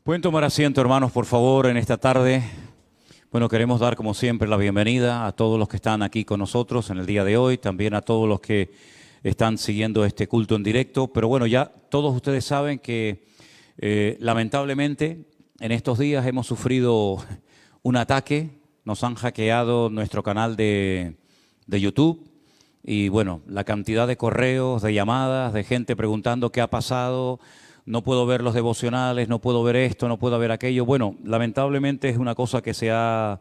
Pueden tomar asiento, hermanos, por favor, en esta tarde. Bueno, queremos dar, como siempre, la bienvenida a todos los que están aquí con nosotros en el día de hoy, también a todos los que están siguiendo este culto en directo. Pero bueno, ya todos ustedes saben que lamentablemente en estos días hemos sufrido un ataque, nos han hackeado nuestro canal de YouTube y bueno, la cantidad de correos, de llamadas, de gente preguntando qué ha pasado. No puedo ver los devocionales, no puedo ver esto, no puedo ver aquello. Bueno, lamentablemente es una cosa que se ha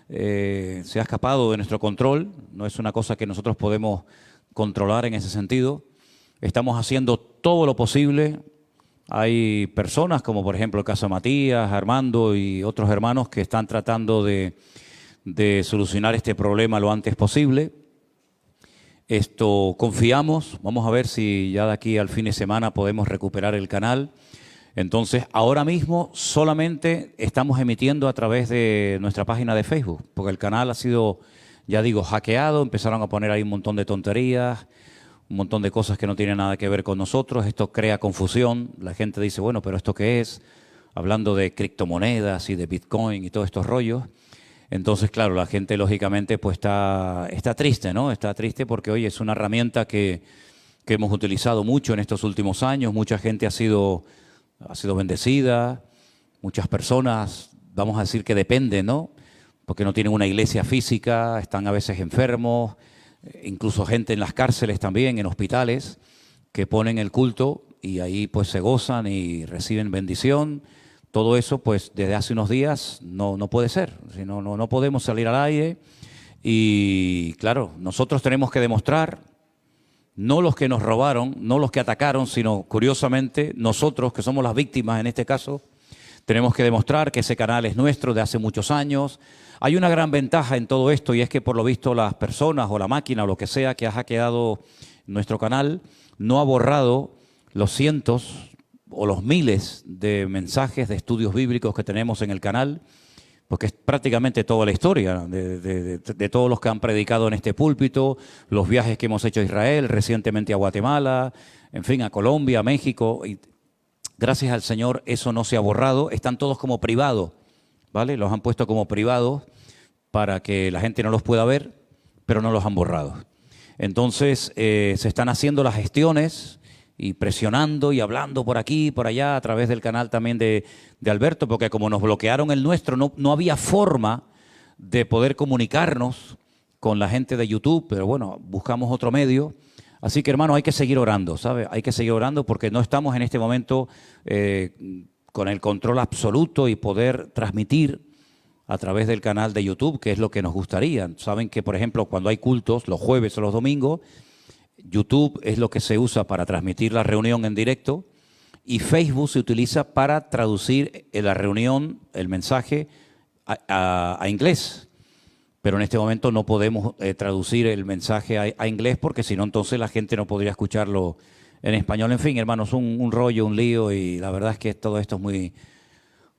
escapado de nuestro control, no es una cosa que nosotros podemos controlar en ese sentido. Estamos haciendo todo lo posible. Hay personas como por ejemplo el caso de Matías, Armando y otros hermanos que están tratando de solucionar este problema lo antes posible. Confiamos, vamos a ver si ya de aquí al fin de semana podemos recuperar el canal. Entonces, ahora mismo solamente estamos emitiendo a través de nuestra página de Facebook, porque el canal ha sido, ya digo, hackeado, empezaron a poner ahí un montón de tonterías, un montón de cosas que no tienen nada que ver con nosotros. Esto crea confusión, la gente dice, bueno, pero ¿esto qué es? Hablando de criptomonedas y de Bitcoin y todos estos rollos. Entonces, claro, la gente lógicamente pues está triste, ¿no? Está triste porque, oye, es una herramienta que hemos utilizado mucho en estos últimos años. Mucha gente ha sido bendecida, muchas personas, vamos a decir que dependen, ¿no? Porque no tienen una iglesia física, están a veces enfermos, incluso gente en las cárceles también, en hospitales, que ponen el culto y ahí pues se gozan y reciben bendición. Todo eso, pues, desde hace unos días no puede ser. No podemos salir al aire. Y, claro, nosotros tenemos que demostrar, no los que nos robaron, no los que atacaron, sino, curiosamente, nosotros, que somos las víctimas en este caso, tenemos que demostrar que ese canal es nuestro de hace muchos años. Hay una gran ventaja en todo esto y es que, por lo visto, las personas o la máquina o lo que sea que ha hackeado nuestro canal no ha borrado los cientos o los miles de mensajes de estudios bíblicos que tenemos en el canal, porque es prácticamente toda la historia de todos los que han predicado en este púlpito, los viajes que hemos hecho a Israel, recientemente a Guatemala, en fin, a Colombia, a México. Y gracias al Señor eso no se ha borrado, están todos como privados, ¿vale? Los han puesto como privados para que la gente no los pueda ver, pero no los han borrado. Entonces se están haciendo las gestiones y presionando y hablando por aquí, por allá, a través del canal también de Alberto, porque como nos bloquearon el nuestro, no había forma de poder comunicarnos con la gente de YouTube, pero bueno, buscamos otro medio. Así que, hermano, hay que seguir orando, ¿sabe? Hay que seguir orando porque no estamos en este momento con el control absoluto y poder transmitir a través del canal de YouTube, que es lo que nos gustaría. Saben que, por ejemplo, cuando hay cultos, los jueves o los domingos, YouTube es lo que se usa para transmitir la reunión en directo y Facebook se utiliza para traducir la reunión, el mensaje a inglés. Pero en este momento no podemos traducir el mensaje a inglés porque si no entonces la gente no podría escucharlo en español. En fin, hermanos, un rollo, un lío y la verdad es que todo esto es muy,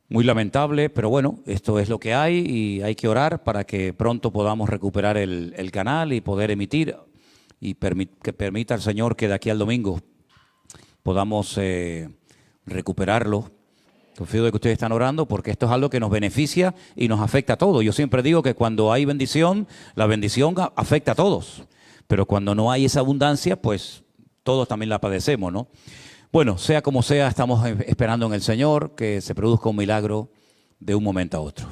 muy lamentable. Pero bueno, esto es lo que hay y hay que orar para que pronto podamos recuperar el canal y poder emitir. Y que permita al Señor que de aquí al domingo podamos recuperarlo. Confío de que ustedes están orando porque esto es algo que nos beneficia y nos afecta a todos. Yo siempre digo que cuando hay bendición, la bendición afecta a todos. Pero cuando no hay esa abundancia, pues todos también la padecemos, ¿no? Bueno, sea como sea, estamos esperando en el Señor que se produzca un milagro de un momento a otro.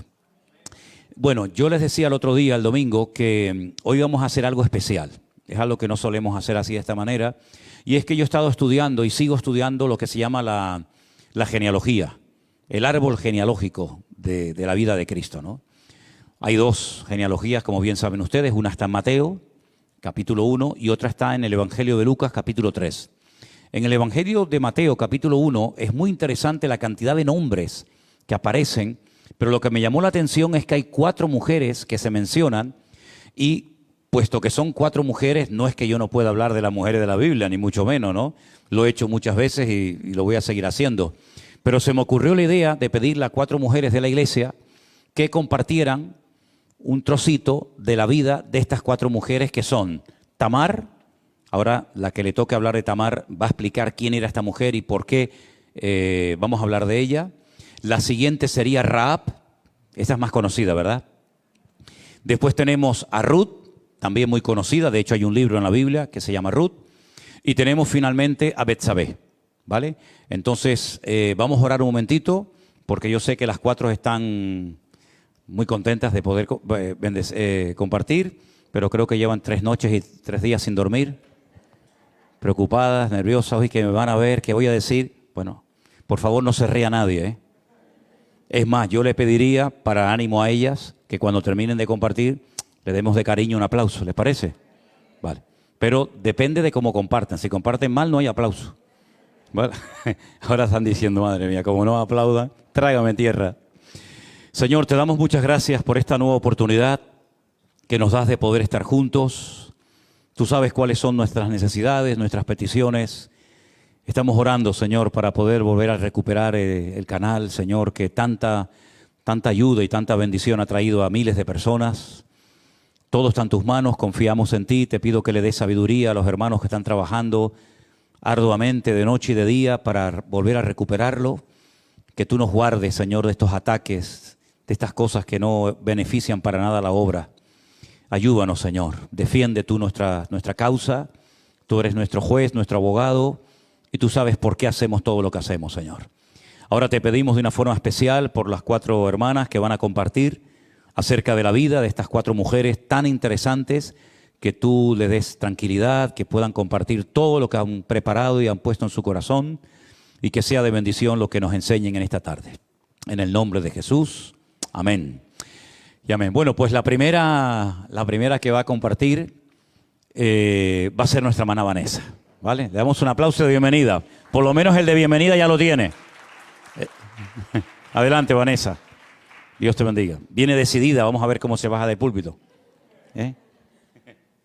Bueno, yo les decía el otro día, el domingo, que hoy vamos a hacer algo especial. Es algo que no solemos hacer así de esta manera. Y es que yo he estado estudiando y sigo estudiando lo que se llama la genealogía, el árbol genealógico de la vida de Cristo, ¿no? Hay dos genealogías, como bien saben ustedes. Una está en Mateo, capítulo 1, y otra está en el Evangelio de Lucas, capítulo 3. En el Evangelio de Mateo, capítulo 1, es muy interesante la cantidad de nombres que aparecen, pero lo que me llamó la atención es que hay 4 mujeres que se mencionan y puesto que son 4 mujeres, no es que yo no pueda hablar de las mujeres de la Biblia, ni mucho menos, ¿no? Lo he hecho muchas veces y lo voy a seguir haciendo. Pero se me ocurrió la idea de pedirle a 4 mujeres de la iglesia que compartieran un trocito de la vida de estas 4 mujeres que son Tamar. Ahora la que le toque hablar de Tamar va a explicar quién era esta mujer y por qué vamos a hablar de ella. La siguiente sería Rahab. Esta es más conocida, ¿verdad? Después tenemos a Ruth, también muy conocida. De hecho, hay un libro en la Biblia que se llama Ruth. Y tenemos finalmente a Betsabé, ¿vale? Entonces, vamos a orar un momentito, porque yo sé que las cuatro están muy contentas de poder compartir, pero creo que llevan 3 noches y 3 días sin dormir, preocupadas, nerviosas, hoy que me van a ver, ¿qué voy a decir? Bueno, por favor no se ría nadie, ¿eh? Es más, yo le pediría, para ánimo a ellas, que cuando terminen de compartir, le demos de cariño un aplauso, ¿les parece? Vale. Pero depende de cómo compartan. Si comparten mal, no hay aplauso. ¿Vale? Ahora están diciendo, madre mía, como no aplaudan, tráigame tierra. Señor, te damos muchas gracias por esta nueva oportunidad que nos das de poder estar juntos. Tú sabes cuáles son nuestras necesidades, nuestras peticiones. Estamos orando, Señor, para poder volver a recuperar el canal, Señor, que tanta ayuda y tanta bendición ha traído a miles de personas. Todo está en tus manos, confiamos en ti. Te pido que le des sabiduría a los hermanos que están trabajando arduamente de noche y de día para volver a recuperarlo. Que tú nos guardes, Señor, de estos ataques, de estas cosas que no benefician para nada la obra. Ayúdanos, Señor. Defiende tú nuestra causa. Tú eres nuestro juez, nuestro abogado, y tú sabes por qué hacemos todo lo que hacemos, Señor. Ahora te pedimos de una forma especial por las 4 hermanas que van a compartir acerca de la vida de estas 4 mujeres tan interesantes, que tú les des tranquilidad, que puedan compartir todo lo que han preparado y han puesto en su corazón, y que sea de bendición lo que nos enseñen en esta tarde. En el nombre de Jesús, amén. Y amén. Bueno, pues la primera que va a compartir va a ser nuestra hermana Vanessa, ¿vale? Le damos un aplauso de bienvenida. Por lo menos el de bienvenida ya lo tiene. Adelante, Vanessa. Dios te bendiga. Viene decidida, vamos a ver cómo se baja del púlpito.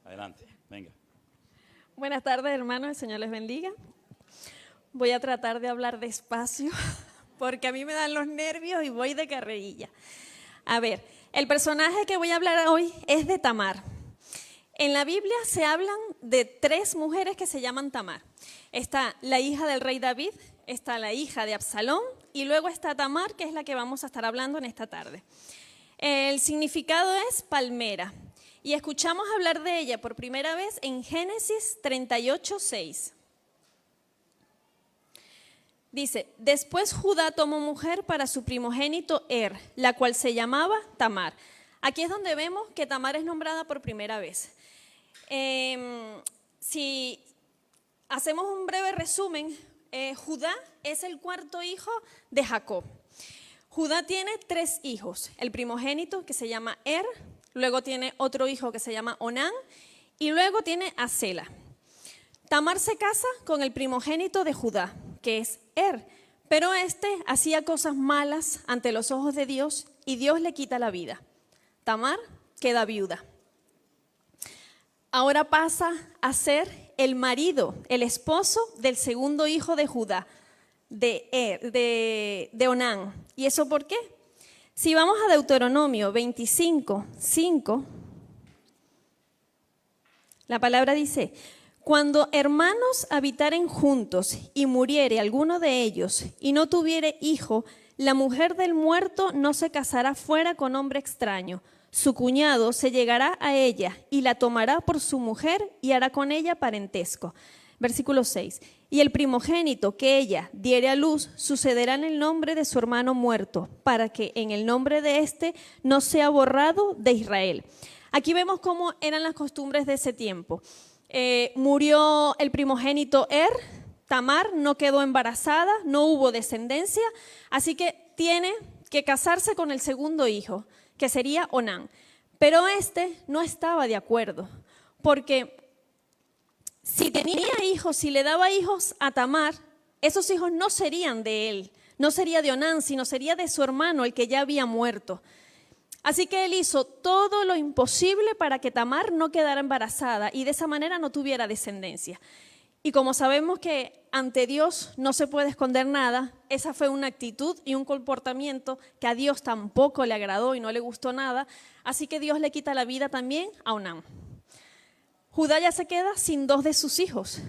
Adelante, venga. Buenas tardes, hermanos, el Señor les bendiga. Voy a tratar de hablar despacio, porque a mí me dan los nervios y voy de carrerilla. A ver, el personaje que voy a hablar hoy es de Tamar. En la Biblia se hablan de 3 mujeres que se llaman Tamar. Está la hija del rey David, está la hija de Absalón, y luego está Tamar, que es la que vamos a estar hablando en esta tarde. El significado es palmera, y escuchamos hablar de ella por primera vez en Génesis 38:6. Dice, después Judá tomó mujer para su primogénito la cual se llamaba Tamar. Aquí es donde vemos que Tamar es nombrada por primera vez. Si hacemos un breve resumen, Judá es el 4.º hijo de Jacob. Judá tiene 3 hijos, el primogénito que se llama luego tiene otro hijo que se llama Onán y luego tiene a Sela. Tamar se casa con el primogénito de Judá, que es pero hacía cosas malas ante los ojos de Dios y Dios le quita la vida. Tamar queda viuda. Ahora pasa a ser el marido, el esposo del 2.º hijo de Judá, de Onán. ¿Y eso por qué? Si vamos a Deuteronomio 25:5, la palabra dice: cuando hermanos habitaren juntos y muriere alguno de ellos y no tuviere hijo, la mujer del muerto no se casará fuera con hombre extraño. Su cuñado se llegará a ella y la tomará por su mujer y hará con ella parentesco. Versículo 6. Y el primogénito que ella diere a luz sucederá en el nombre de su hermano muerto, para que en el nombre de éste no sea borrado de Israel. Aquí vemos cómo eran las costumbres de ese tiempo. Murió el primogénito Tamar no quedó embarazada, no hubo descendencia, así que tiene que casarse con el 2.º hijo, que sería Onán. Pero no estaba de acuerdo, porque si tenía hijos, si le daba hijos a Tamar, esos hijos no serían de él, no sería de Onán, sino sería de su hermano, el que ya había muerto. Así que él hizo todo lo imposible para que Tamar no quedara embarazada y de esa manera no tuviera descendencia. Y como sabemos que ante Dios no se puede esconder nada, esa fue una actitud y un comportamiento que a Dios tampoco le agradó y no le gustó nada, así que Dios le quita la vida también a Onán. Judá ya se queda sin 2 de sus hijos.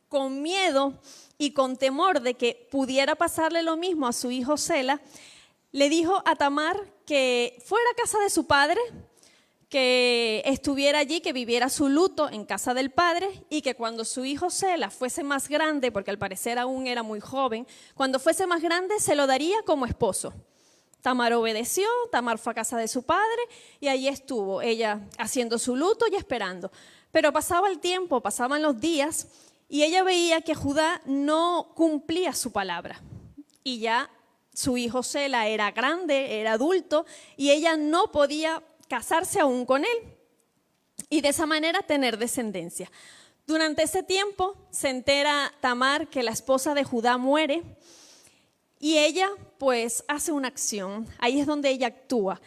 con miedo y con temor de que pudiera pasarle lo mismo a su hijo Sela, le dijo a Tamar que fuera a casa de su padre, que estuviera allí, que viviera su luto en casa del padre y que cuando su hijo Sela fuese más grande, porque al parecer aún era muy joven, cuando fuese más grande se lo daría como esposo. Tamar obedeció, Tamar fue a casa de su padre y allí estuvo ella haciendo su luto y esperando. Pero pasaba el tiempo, pasaban los días y ella veía que Judá no cumplía su palabra. Y ya su hijo Sela era grande, era adulto y ella no podía casarse aún con él y de esa manera tener descendencia. Durante ese tiempo se entera Tamar que la esposa de Judá muere y ella pues hace una acción. Ahí es donde ella actúa.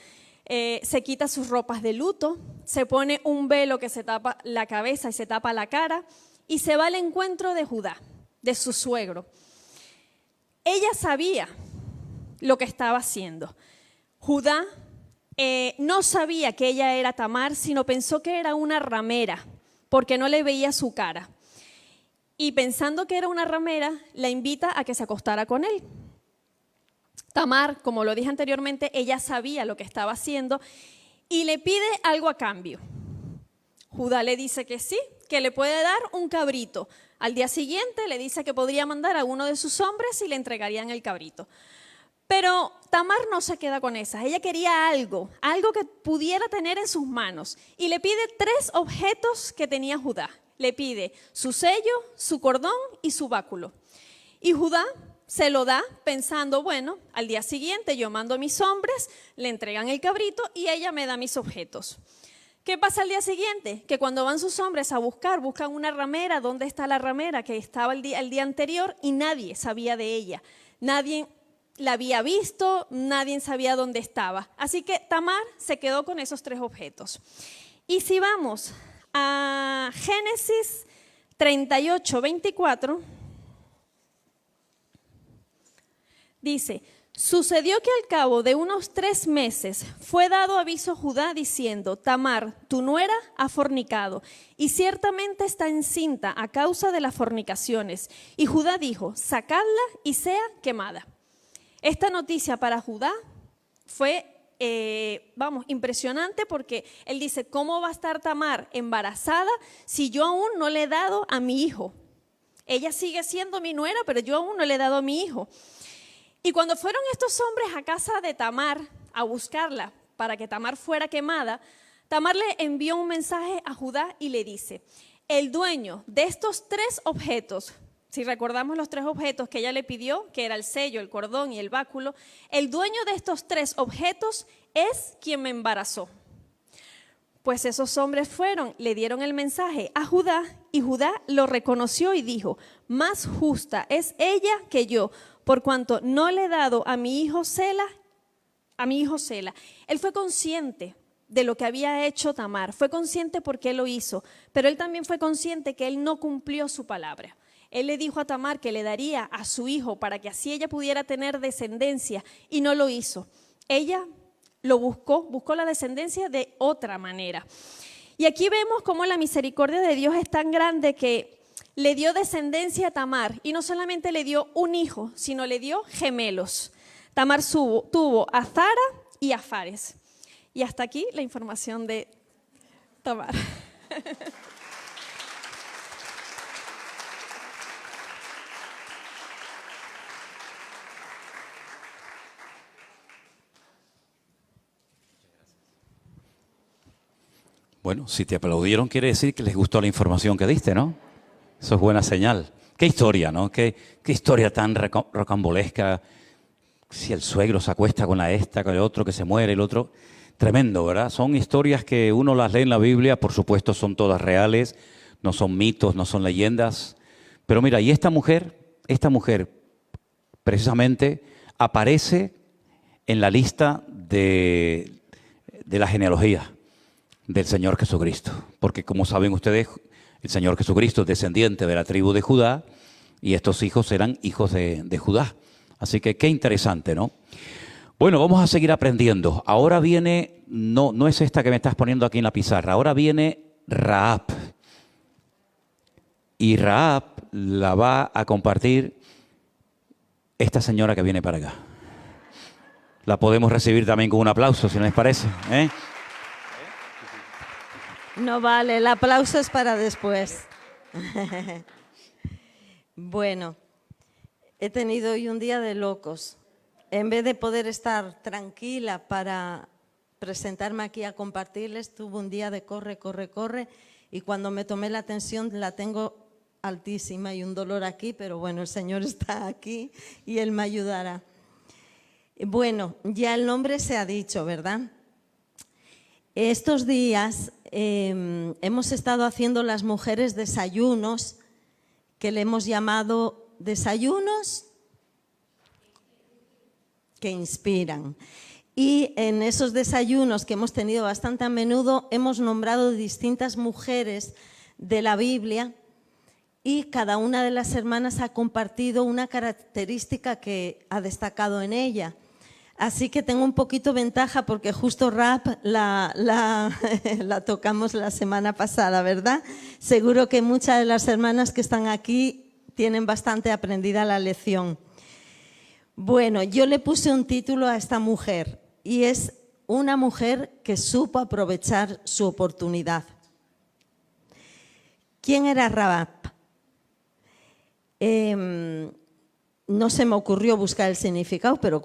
Se quita sus ropas de luto, se pone un velo que se tapa la cabeza y se tapa la cara y se va al encuentro de Judá, de su suegro. Ella sabía lo que estaba haciendo. Judá no sabía que ella era Tamar, sino pensó que era una ramera, porque no le veía su cara. Y pensando que era una ramera, la invita a que se acostara con él. Tamar, como lo dije anteriormente, ella sabía lo que estaba haciendo y le pide algo a cambio. Judá le dice que sí, que le puede dar un cabrito. Al día siguiente le dice que podría mandar a uno de sus hombres y le entregarían el cabrito. Pero Tamar no se queda con esas. Ella quería algo que pudiera tener en sus manos. Y le pide 3 objetos que tenía Judá. Le pide su sello, su cordón y su báculo. Y Judá se lo da pensando, bueno, al día siguiente yo mando a mis hombres, le entregan el cabrito y ella me da mis objetos. ¿Qué pasa al día siguiente? Que cuando van sus hombres a buscan una ramera. ¿Dónde está la ramera que estaba el día anterior? Y nadie sabía de ella. Nadie la había visto, nadie sabía dónde estaba. Así que Tamar se quedó con esos 3 objetos. Y si vamos a Génesis 38, 24, dice: sucedió que al cabo de unos 3 meses fue dado aviso a Judá diciendo: Tamar, tu nuera, ha fornicado, y ciertamente está encinta a causa de las fornicaciones. Y Judá dijo: sacadla y sea quemada. Esta noticia para Judá fue, impresionante, porque él dice: ¿cómo va a estar Tamar embarazada si yo aún no le he dado a mi hijo? Ella sigue siendo mi nuera, pero yo aún no le he dado a mi hijo. Y cuando fueron estos hombres a casa de Tamar a buscarla para que Tamar fuera quemada, Tamar le envió un mensaje a Judá y le dice: el dueño de estos 3 objetos, si recordamos los 3 objetos que ella le pidió, que era el sello, el cordón y el báculo, el dueño de estos 3 objetos es quien me embarazó. Pues esos hombres fueron, le dieron el mensaje a Judá y Judá lo reconoció y dijo: más justa es ella que yo, por cuanto no le he dado a mi hijo Sela. Él fue consciente de lo que había hecho Tamar, fue consciente porque él lo hizo, pero él también fue consciente que él no cumplió su palabra. Él le dijo a Tamar que le daría a su hijo para que así ella pudiera tener descendencia y no lo hizo. Ella lo buscó la descendencia de otra manera. Y aquí vemos cómo la misericordia de Dios es tan grande que le dio descendencia a Tamar y no solamente le dio un hijo, sino le dio gemelos. Tamar tuvo a Zara y a Fares. Y hasta aquí la información de Tamar. Bueno, si te aplaudieron quiere decir que les gustó la información que diste, ¿no? Eso es buena señal. Qué historia, ¿no? Qué historia tan rocambolesca. Si el suegro se acuesta con la esta, con el otro que se muere, el otro. Tremendo, ¿verdad? Son historias que uno las lee en la Biblia, por supuesto son todas reales, no son mitos, no son leyendas. Pero mira, y esta mujer precisamente aparece en la lista de la genealogía del Señor Jesucristo. Porque como saben ustedes, el Señor Jesucristo es descendiente de la tribu de Judá y estos hijos eran hijos de Judá. Así que qué interesante, ¿no? Bueno, vamos a seguir aprendiendo. Ahora viene, no es esta que me estás poniendo aquí en la pizarra, ahora viene Rahab. Y Rahab la va a compartir esta señora que viene para acá. La podemos recibir también con un aplauso, si no les parece, ¿eh? No vale, el aplauso es para después. Bueno, he tenido hoy un día de locos. En vez de poder estar tranquila para presentarme aquí a compartirles, tuve un día de corre, corre, corre, y cuando me tomé la tensión la tengo altísima y un dolor aquí, pero bueno, el Señor está aquí y Él me ayudará. Bueno, ya el nombre se ha dicho, ¿verdad? Estos días hemos estado haciendo las mujeres desayunos que le hemos llamado desayunos que inspiran. Y en esos desayunos que hemos tenido bastante a menudo hemos nombrado distintas mujeres de la Biblia y cada una de las hermanas ha compartido una característica que ha destacado en ella. Así que tengo un poquito ventaja porque justo Rap la tocamos la semana pasada, ¿verdad? Seguro que muchas de las hermanas que están aquí tienen bastante aprendida la lección. Bueno, yo le puse un título a esta mujer y es una mujer que supo aprovechar su oportunidad. ¿Quién era Rahab? No se me ocurrió buscar el significado, pero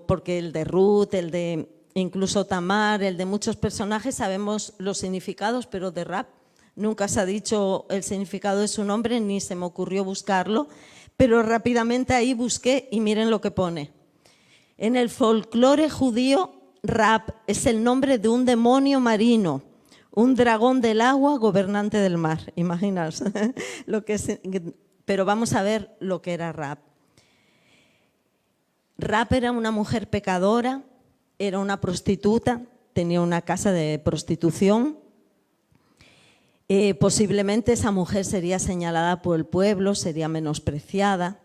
porque el de Ruth, el de incluso Tamar, el de muchos personajes sabemos los significados, pero de Rahab nunca se ha dicho el significado de su nombre ni se me ocurrió buscarlo, pero rápidamente ahí busqué y miren lo que pone. En el folclore judío, Rahab es el nombre de un demonio marino, un dragón del agua, gobernante del mar. Imaginaos lo que es, pero vamos a ver lo que era Rahab. Rahab era una mujer pecadora, era una prostituta, tenía una casa de prostitución. Posiblemente esa mujer sería señalada por el pueblo, sería menospreciada.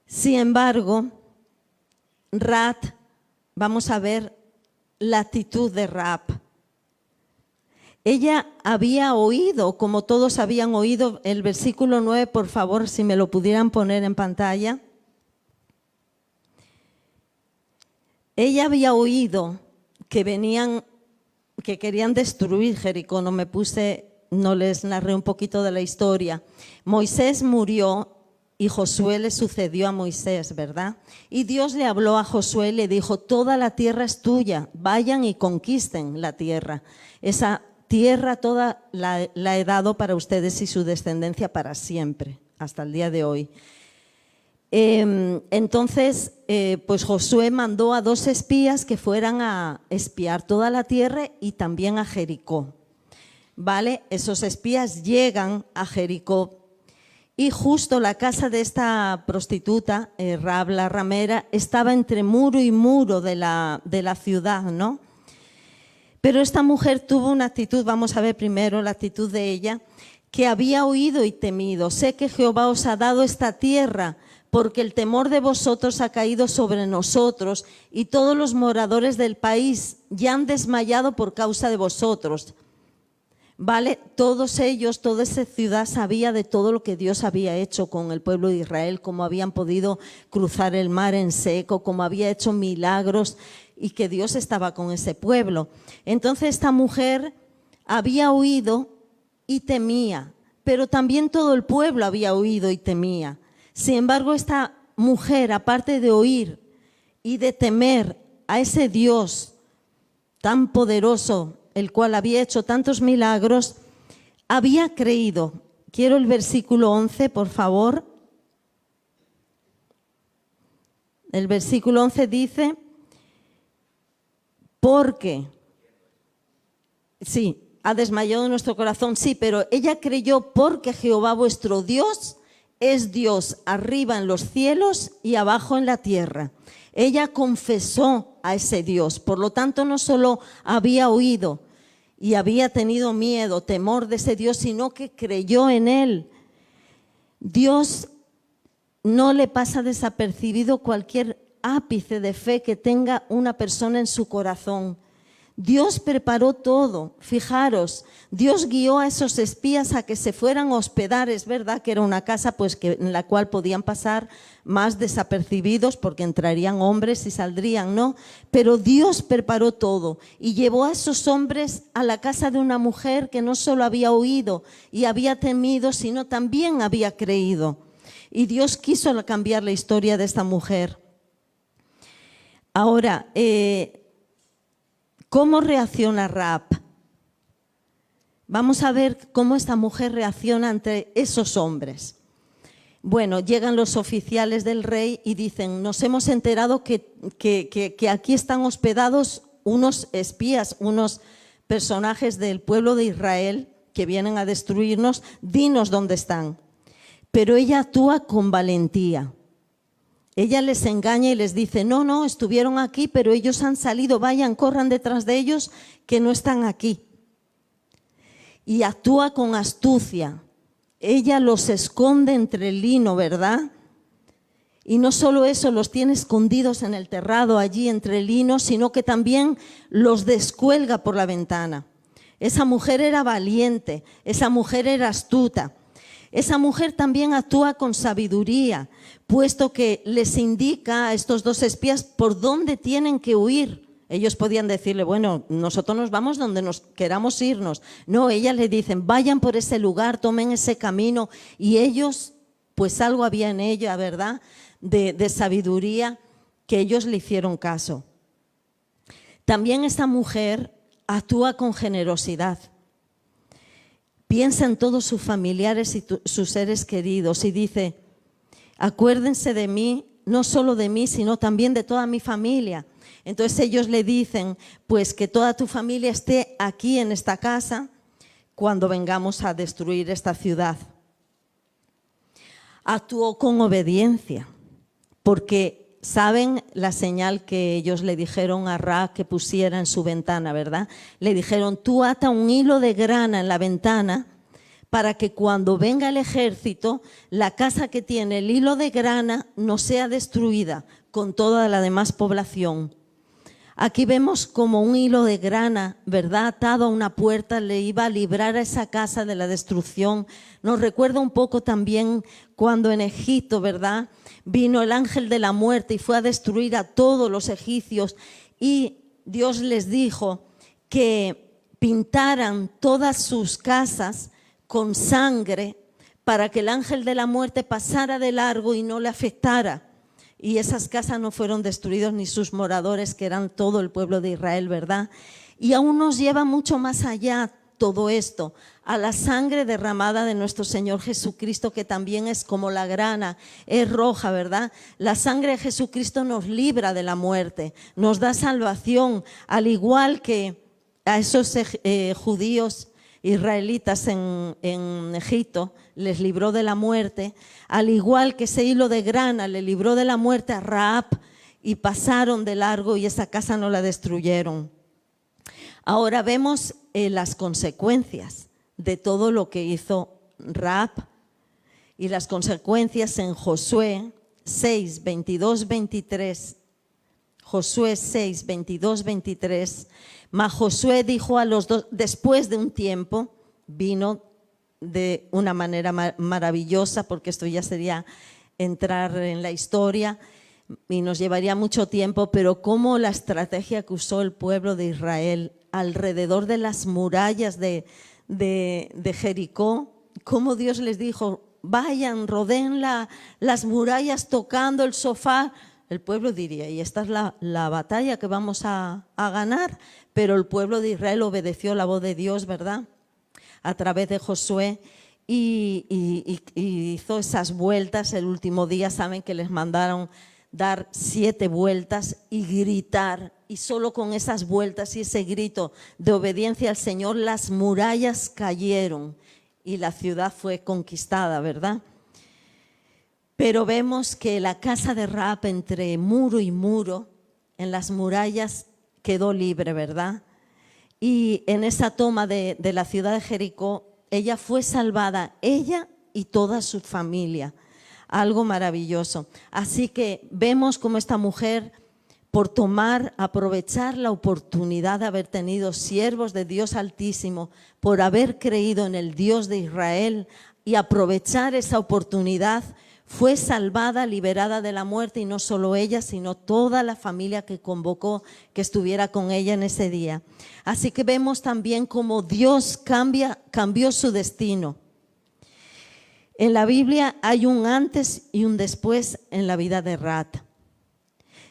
Sin embargo, Rahab, vamos a ver la actitud de Rahab. Ella había oído, como todos habían oído, el versículo 9, por favor, si me lo pudieran poner en pantalla. Ella había oído que querían destruir Jericó. No les narré un poquito de la historia. Moisés murió y Josué le sucedió a Moisés, ¿verdad? Y Dios le habló a Josué y le dijo, toda la tierra es tuya, vayan y conquisten la tierra. Esa tierra toda la he dado para ustedes y su descendencia para siempre, hasta el día de hoy. Entonces, pues Josué mandó a 2 espías que fueran a espiar toda la tierra y también a Jericó. ¿Vale? Esos espías llegan a Jericó y justo la casa de esta prostituta, Rahab la ramera, estaba entre muro y muro de la ciudad, ¿no? Pero esta mujer tuvo una actitud, vamos a ver primero la actitud de ella, que había oído y temido. Sé que Jehová os ha dado esta tierra, porque el temor de vosotros ha caído sobre nosotros y todos los moradores del país ya han desmayado por causa de vosotros. ¿Vale? Todos ellos, toda esa ciudad sabía de todo lo que Dios había hecho con el pueblo de Israel, cómo habían podido cruzar el mar en seco, cómo había hecho milagros y que Dios estaba con ese pueblo. Entonces esta mujer había oído y temía, pero también todo el pueblo había oído y temía. Sin embargo, esta mujer, aparte de oír y de temer a ese Dios tan poderoso, el cual había hecho tantos milagros, había creído. Quiero el versículo 11, por favor. El versículo 11 dice, porque, sí, ha desmayado nuestro corazón, sí, pero ella creyó porque Jehová vuestro Dios es Dios arriba en los cielos y abajo en la tierra. Ella confesó a ese Dios, por lo tanto no solo había oído y había tenido miedo, temor de ese Dios, sino que creyó en Él. Dios no le pasa desapercibido cualquier ápice de fe que tenga una persona en su corazón. Dios preparó todo, fijaros, Dios guió a esos espías a que se fueran a hospedar. Es verdad que era una casa pues, en la cual podían pasar más desapercibidos porque entrarían hombres y saldrían, ¿no? Pero Dios preparó todo y llevó a esos hombres a la casa de una mujer que no solo había oído y había temido, sino también había creído. Y Dios quiso cambiar la historia de esta mujer. Ahora, ¿cómo reacciona Rahab? Vamos a ver cómo esta mujer reacciona ante esos hombres. Bueno, llegan los oficiales del rey y dicen, nos hemos enterado que aquí están hospedados unos espías, unos personajes del pueblo de Israel que vienen a destruirnos, dinos dónde están. Pero ella actúa con valentía. Ella les engaña y les dice, no, estuvieron aquí, pero ellos han salido, vayan, corran detrás de ellos, que no están aquí. Y actúa con astucia. Ella los esconde entre el lino, ¿verdad? Y no solo eso, los tiene escondidos en el terrado allí entre el lino, sino que también los descuelga por la ventana. Esa mujer era valiente, esa mujer era astuta. Esa mujer también actúa con sabiduría, puesto que les indica a estos dos espías por dónde tienen que huir. Ellos podían decirle, bueno, nosotros nos vamos donde nos queramos irnos. No, ellas le dicen, vayan por ese lugar, tomen ese camino. Y ellos, pues algo había en ella, ¿verdad?, de sabiduría, que ellos le hicieron caso. También esta mujer actúa con generosidad. Piensa en todos sus familiares y sus seres queridos y dice, acuérdense de mí, no solo de mí, sino también de toda mi familia. Entonces ellos le dicen, pues que toda tu familia esté aquí en esta casa cuando vengamos a destruir esta ciudad. Actuó con obediencia, porque saben la señal que ellos le dijeron a Rahab que pusiera en su ventana, ¿verdad? Le dijeron, tú ata un hilo de grana en la ventana para que cuando venga el ejército, la casa que tiene el hilo de grana no sea destruida con toda la demás población. Aquí vemos como un hilo de grana, ¿verdad?, atado a una puerta, le iba a librar a esa casa de la destrucción. Nos recuerda un poco también cuando en Egipto, ¿verdad?, vino el ángel de la muerte y fue a destruir a todos los egipcios. Y Dios les dijo que pintaran todas sus casas con sangre para que el ángel de la muerte pasara de largo y no le afectara. Y esas casas no fueron destruidas ni sus moradores, que eran todo el pueblo de Israel, ¿verdad? Y aún nos lleva mucho más allá todo esto, a la sangre derramada de nuestro Señor Jesucristo, que también es como la grana, es roja, ¿verdad? La sangre de Jesucristo nos libra de la muerte, nos da salvación, al igual que a esos judíos israelitas en Egipto les libró de la muerte, al igual que ese hilo de grana le libró de la muerte a Rahab y pasaron de largo y esa casa no la destruyeron. Ahora vemos las consecuencias de todo lo que hizo Rahab y las consecuencias en Josué 6, 22, 23. Josué 6, 22, 23. Mas Josué dijo a los dos, después de un tiempo, vino de una manera maravillosa, porque esto ya sería entrar en la historia y nos llevaría mucho tiempo, pero cómo la estrategia que usó el pueblo de Israel alrededor de las murallas de Jericó, cómo Dios les dijo, vayan, rodeen las murallas tocando el sofá. El pueblo diría, y esta es la batalla que vamos a ganar, pero el pueblo de Israel obedeció la voz de Dios, ¿verdad?, a través de Josué y hizo esas vueltas. El último día saben que les mandaron dar 7 vueltas y gritar, y solo con esas vueltas y ese grito de obediencia al Señor las murallas cayeron y la ciudad fue conquistada, ¿verdad? Pero vemos que la casa de Rahab, entre muro y muro, en las murallas quedó libre, ¿verdad? Y en esa toma de la ciudad de Jericó, ella fue salvada, ella y toda su familia. Algo maravilloso. Así que vemos cómo esta mujer por aprovechar la oportunidad de haber tenido siervos de Dios Altísimo, por haber creído en el Dios de Israel y aprovechar esa oportunidad, fue salvada, liberada de la muerte, y no solo ella, sino toda la familia que convocó que estuviera con ella en ese día. Así que vemos también cómo Dios cambió su destino. En la Biblia hay un antes y un después en la vida de Rahab.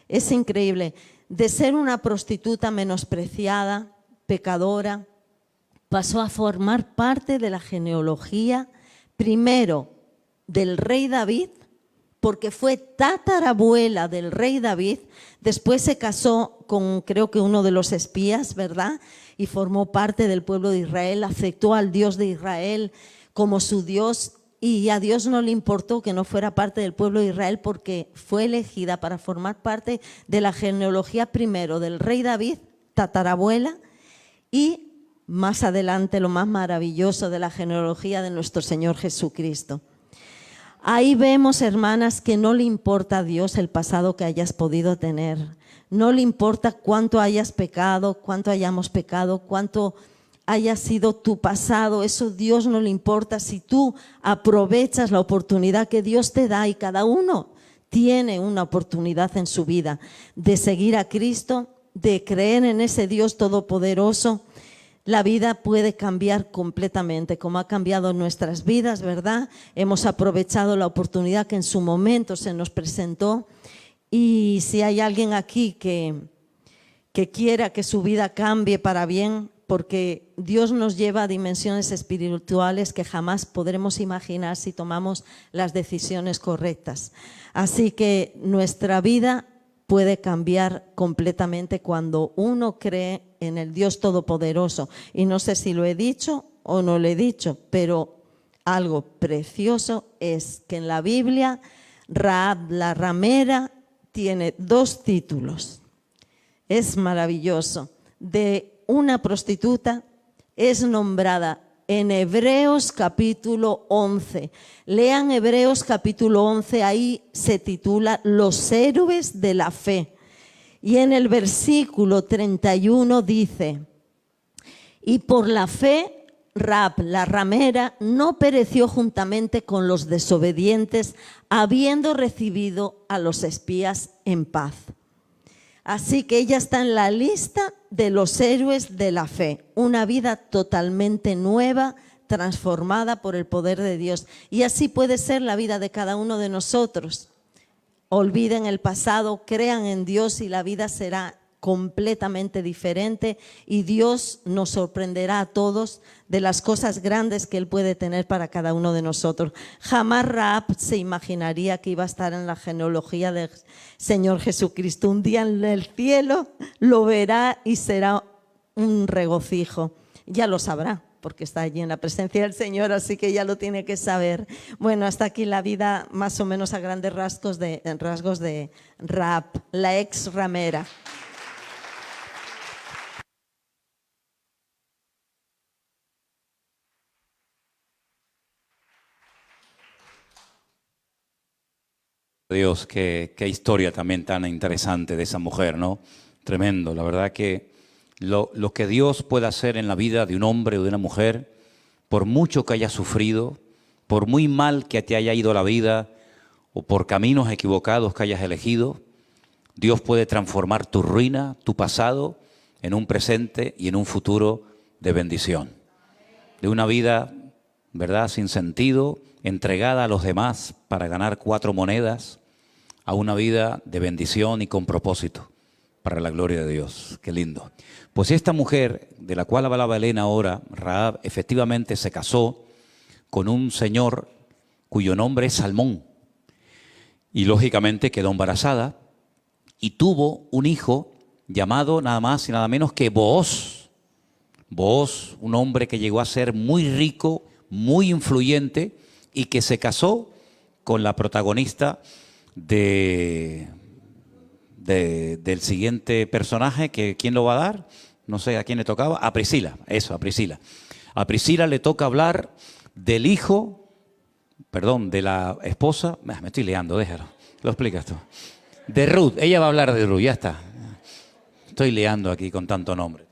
Es increíble, de ser una prostituta menospreciada, pecadora, pasó a formar parte de la genealogía, primero del rey David, porque fue tatarabuela del rey David. Después se casó con, creo que uno de los espías, ¿verdad? Y formó parte del pueblo de Israel, aceptó al Dios de Israel como su Dios. Y a Dios no le importó que no fuera parte del pueblo de Israel, porque fue elegida para formar parte de la genealogía primero del rey David, tatarabuela, y más adelante lo más maravilloso de la genealogía de nuestro Señor Jesucristo. Ahí vemos, hermanas, que no le importa a Dios el pasado que hayas podido tener. No le importa cuánto hayas pecado, cuánto hayamos pecado, cuánto haya sido tu pasado, eso Dios no le importa si tú aprovechas la oportunidad que Dios te da, y cada uno tiene una oportunidad en su vida de seguir a Cristo, de creer en ese Dios todopoderoso. La vida puede cambiar completamente, como ha cambiado nuestras vidas, ¿verdad? Hemos aprovechado la oportunidad que en su momento se nos presentó, y si hay alguien aquí que quiera que su vida cambie para bien, porque Dios nos lleva a dimensiones espirituales que jamás podremos imaginar si tomamos las decisiones correctas. Así que nuestra vida puede cambiar completamente cuando uno cree en el Dios Todopoderoso. Y no sé si lo he dicho o no lo he dicho, pero algo precioso es que en la Biblia Rahab la ramera tiene 2 títulos. Es maravilloso. De una prostituta es nombrada en Hebreos capítulo 11. Lean Hebreos capítulo 11, ahí se titula Los héroes de la fe. Y en el versículo 31 dice: y por la fe Rahab la ramera no pereció juntamente con los desobedientes, habiendo recibido a los espías en paz. Así que ella está en la lista de los héroes de la fe, una vida totalmente nueva, transformada por el poder de Dios. Y así puede ser la vida de cada uno de nosotros. Olviden el pasado, crean en Dios, y la vida será completamente diferente, y Dios nos sorprenderá a todos de las cosas grandes que Él puede tener para cada uno de nosotros. Jamás Rahab se imaginaría que iba a estar en la genealogía del Señor Jesucristo. Un día en el cielo lo verá y será un regocijo. Ya lo sabrá, porque está allí en la presencia del Señor, así que ya lo tiene que saber. Bueno, hasta aquí la vida más o menos a grandes rasgos de Rahab, la ex ramera. Dios, qué historia también tan interesante de esa mujer, ¿no? Tremendo. La verdad que lo que Dios puede hacer en la vida de un hombre o de una mujer, por mucho que haya sufrido, por muy mal que te haya ido la vida o por caminos equivocados que hayas elegido, Dios puede transformar tu ruina, tu pasado, en un presente y en un futuro de bendición. De una vida, ¿verdad?, sin sentido, entregada a los demás para ganar 4 monedas, a una vida de bendición y con propósito para la gloria de Dios. Qué lindo. Pues esta mujer de la cual hablaba Elena ahora, Rahab, efectivamente se casó con un señor cuyo nombre es Salmón, y lógicamente quedó embarazada y tuvo un hijo llamado nada más y nada menos que Booz. Booz, un hombre que llegó a ser muy rico, muy influyente, y que se casó con la protagonista del siguiente personaje, que ¿quién lo va a dar? No sé a quién le tocaba. A Priscila, eso, a Priscila. A Priscila le toca hablar del hijo, de la esposa. Me estoy liando, déjalo. Lo explicas tú. De Ruth, ella va a hablar de Ruth, ya está. Estoy liando aquí con tanto nombre.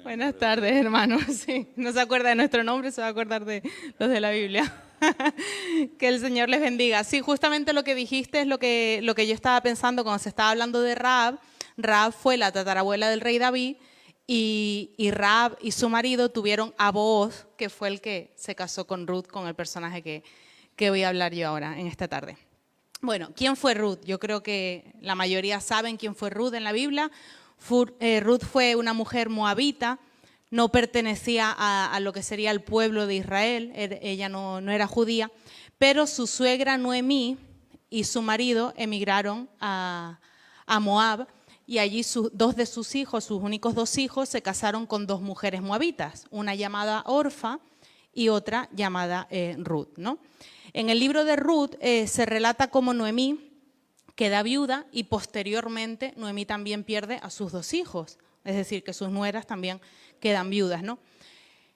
Buenas tardes, hermanos. Sí, no se acuerda de nuestro nombre, se va a acordar de los de la Biblia. Que el Señor les bendiga. Sí, justamente lo que dijiste es lo que yo estaba pensando cuando se estaba hablando de Rahab. Rahab fue la tatarabuela del rey David y Rahab y su marido tuvieron a Booz, que fue el que se casó con Ruth, con el personaje que voy a hablar yo ahora en esta tarde. Bueno, ¿quién fue Ruth? Yo creo que la mayoría saben quién fue Ruth en la Biblia. Ruth fue una mujer moabita, no pertenecía a lo que sería el pueblo de Israel, ella no era judía, pero su suegra Noemí y su marido emigraron a Moab y allí dos de sus hijos, sus únicos dos hijos, se casaron con dos mujeres moabitas, una llamada Orfa y otra llamada Ruth, ¿no? En el libro de Ruth se relata cómo Noemí queda viuda y posteriormente Noemí también pierde a sus dos hijos, es decir, que sus nueras también quedan viudas, ¿no?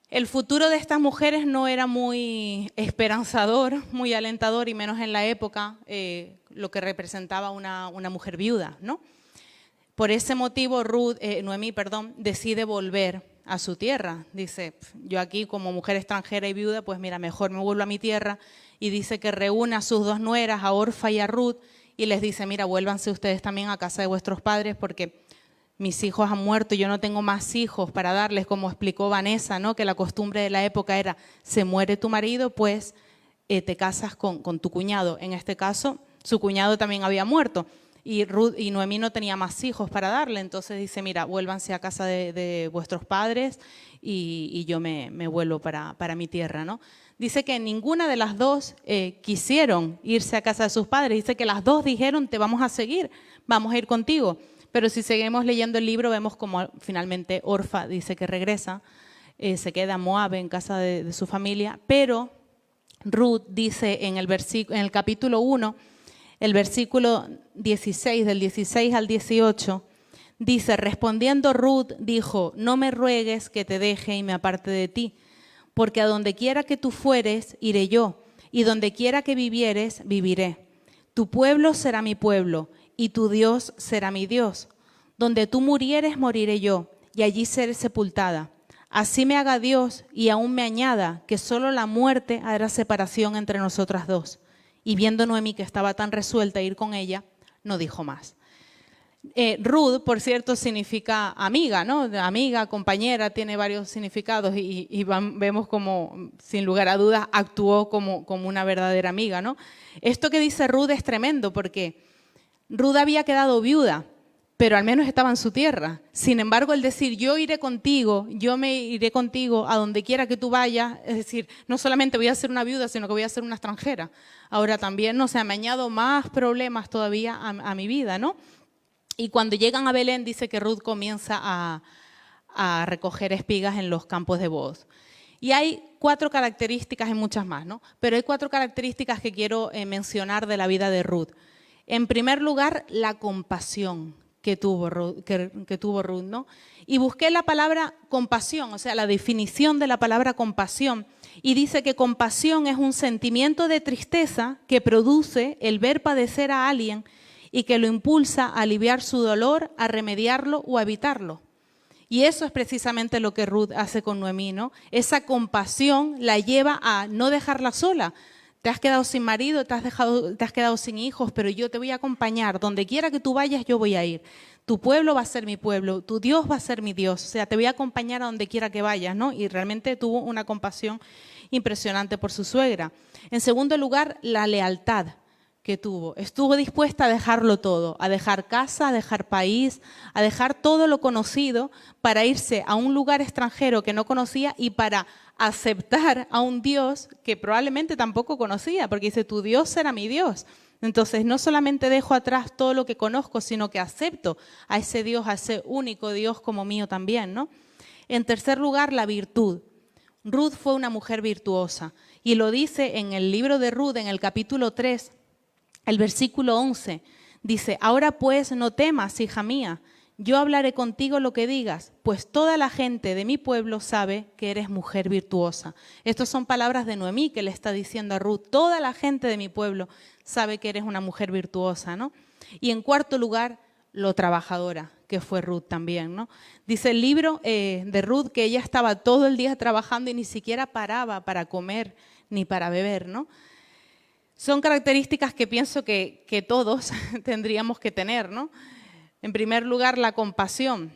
El futuro de estas mujeres no era muy esperanzador, muy alentador, y menos en la época lo que representaba una mujer viuda, ¿no? Por ese motivo Noemí decide volver a su tierra. Dice, yo aquí como mujer extranjera y viuda, pues mira, mejor me vuelvo a mi tierra, y dice que reúne a sus dos nueras, a Orfa y a Ruth, y les dice, mira, vuélvanse ustedes también a casa de vuestros padres porque mis hijos han muerto y yo no tengo más hijos para darles, como explicó Vanessa, ¿no? Que la costumbre de la época era, se muere tu marido, pues te casas con tu cuñado. En este caso, su cuñado también había muerto y Noemí no tenía más hijos para darle, entonces dice, mira, vuélvanse a casa de vuestros padres y yo me vuelvo para mi tierra, ¿no? Dice que ninguna de las dos quisieron irse a casa de sus padres. Dice que las dos dijeron, te vamos a seguir, vamos a ir contigo. Pero si seguimos leyendo el libro, vemos como finalmente Orfa dice que regresa, se queda en Moab en casa de su familia. Pero Ruth dice en el capítulo 1, el versículo 16, del 16 al 18, dice, respondiendo Ruth, dijo, no me ruegues que te deje y me aparte de ti, porque a donde quiera que tú fueres, iré yo, y donde quiera que vivieres, viviré. Tu pueblo será mi pueblo, y tu Dios será mi Dios. Donde tú murieres, moriré yo, y allí seré sepultada. Así me haga Dios, y aún me añada, que solo la muerte hará separación entre nosotras dos. Y viendo Noemí que estaba tan resuelta a ir con ella, no dijo más. Ruth, por cierto, significa amiga, ¿no? Amiga, compañera, tiene varios significados y vemos como, sin lugar a dudas, actuó como una verdadera amiga, ¿no? Esto que dice Ruth es tremendo porque Ruth había quedado viuda, pero al menos estaba en su tierra. Sin embargo, el decir, yo iré contigo, yo me iré contigo a donde quiera que tú vayas, es decir, no solamente voy a ser una viuda, sino que voy a ser una extranjera. Ahora también, no sé, me añado más problemas todavía a mi vida, ¿no? Y cuando llegan a Belén, dice que Ruth comienza a recoger espigas en los campos de Booz. Y hay 4 características, y muchas más, ¿no? Pero hay 4 características que quiero mencionar de la vida de Ruth. En primer lugar, la compasión que tuvo Ruth, ¿no? Y busqué la palabra compasión, o sea, la definición de la palabra compasión. Y dice que compasión es un sentimiento de tristeza que produce el ver padecer a alguien y que lo impulsa a aliviar su dolor, a remediarlo o a evitarlo. Y eso es precisamente lo que Ruth hace con Noemí, ¿no? Esa compasión la lleva a no dejarla sola. Te has quedado sin marido, te has quedado sin hijos, pero yo te voy a acompañar. Donde quiera que tú vayas, yo voy a ir. Tu pueblo va a ser mi pueblo, tu Dios va a ser mi Dios. O sea, te voy a acompañar a donde quiera que vayas, ¿no? Y realmente tuvo una compasión impresionante por su suegra. En segundo lugar, la lealtad que tuvo. Estuvo dispuesta a dejarlo todo, a dejar casa, a dejar país, a dejar todo lo conocido para irse a un lugar extranjero que no conocía y para aceptar a un Dios que probablemente tampoco conocía, porque dice, tu Dios será mi Dios. Entonces, no solamente dejo atrás todo lo que conozco, sino que acepto a ese Dios, a ese único Dios como mío también, ¿no? En tercer lugar, la virtud. Ruth fue una mujer virtuosa y lo dice en el libro de Ruth, en el capítulo 3, el versículo 11, dice, ahora pues no temas, hija mía, yo hablaré contigo lo que digas, pues toda la gente de mi pueblo sabe que eres mujer virtuosa. Estas son palabras de Noemí que le está diciendo a Ruth, toda la gente de mi pueblo sabe que eres una mujer virtuosa, ¿no? Y en cuarto lugar, lo trabajadora que fue Ruth también, ¿no? Dice el libro de Ruth que ella estaba todo el día trabajando y ni siquiera paraba para comer ni para beber, ¿no? Son características que pienso que todos tendríamos que tener, ¿no? En primer lugar, la compasión.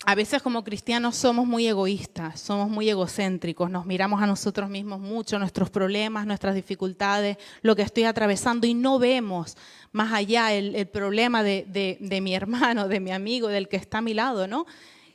A veces como cristianos somos muy egoístas, somos muy egocéntricos, nos miramos a nosotros mismos mucho, nuestros problemas, nuestras dificultades, lo que estoy atravesando y no vemos más allá el problema de mi hermano, de mi amigo, del que está a mi lado, ¿no?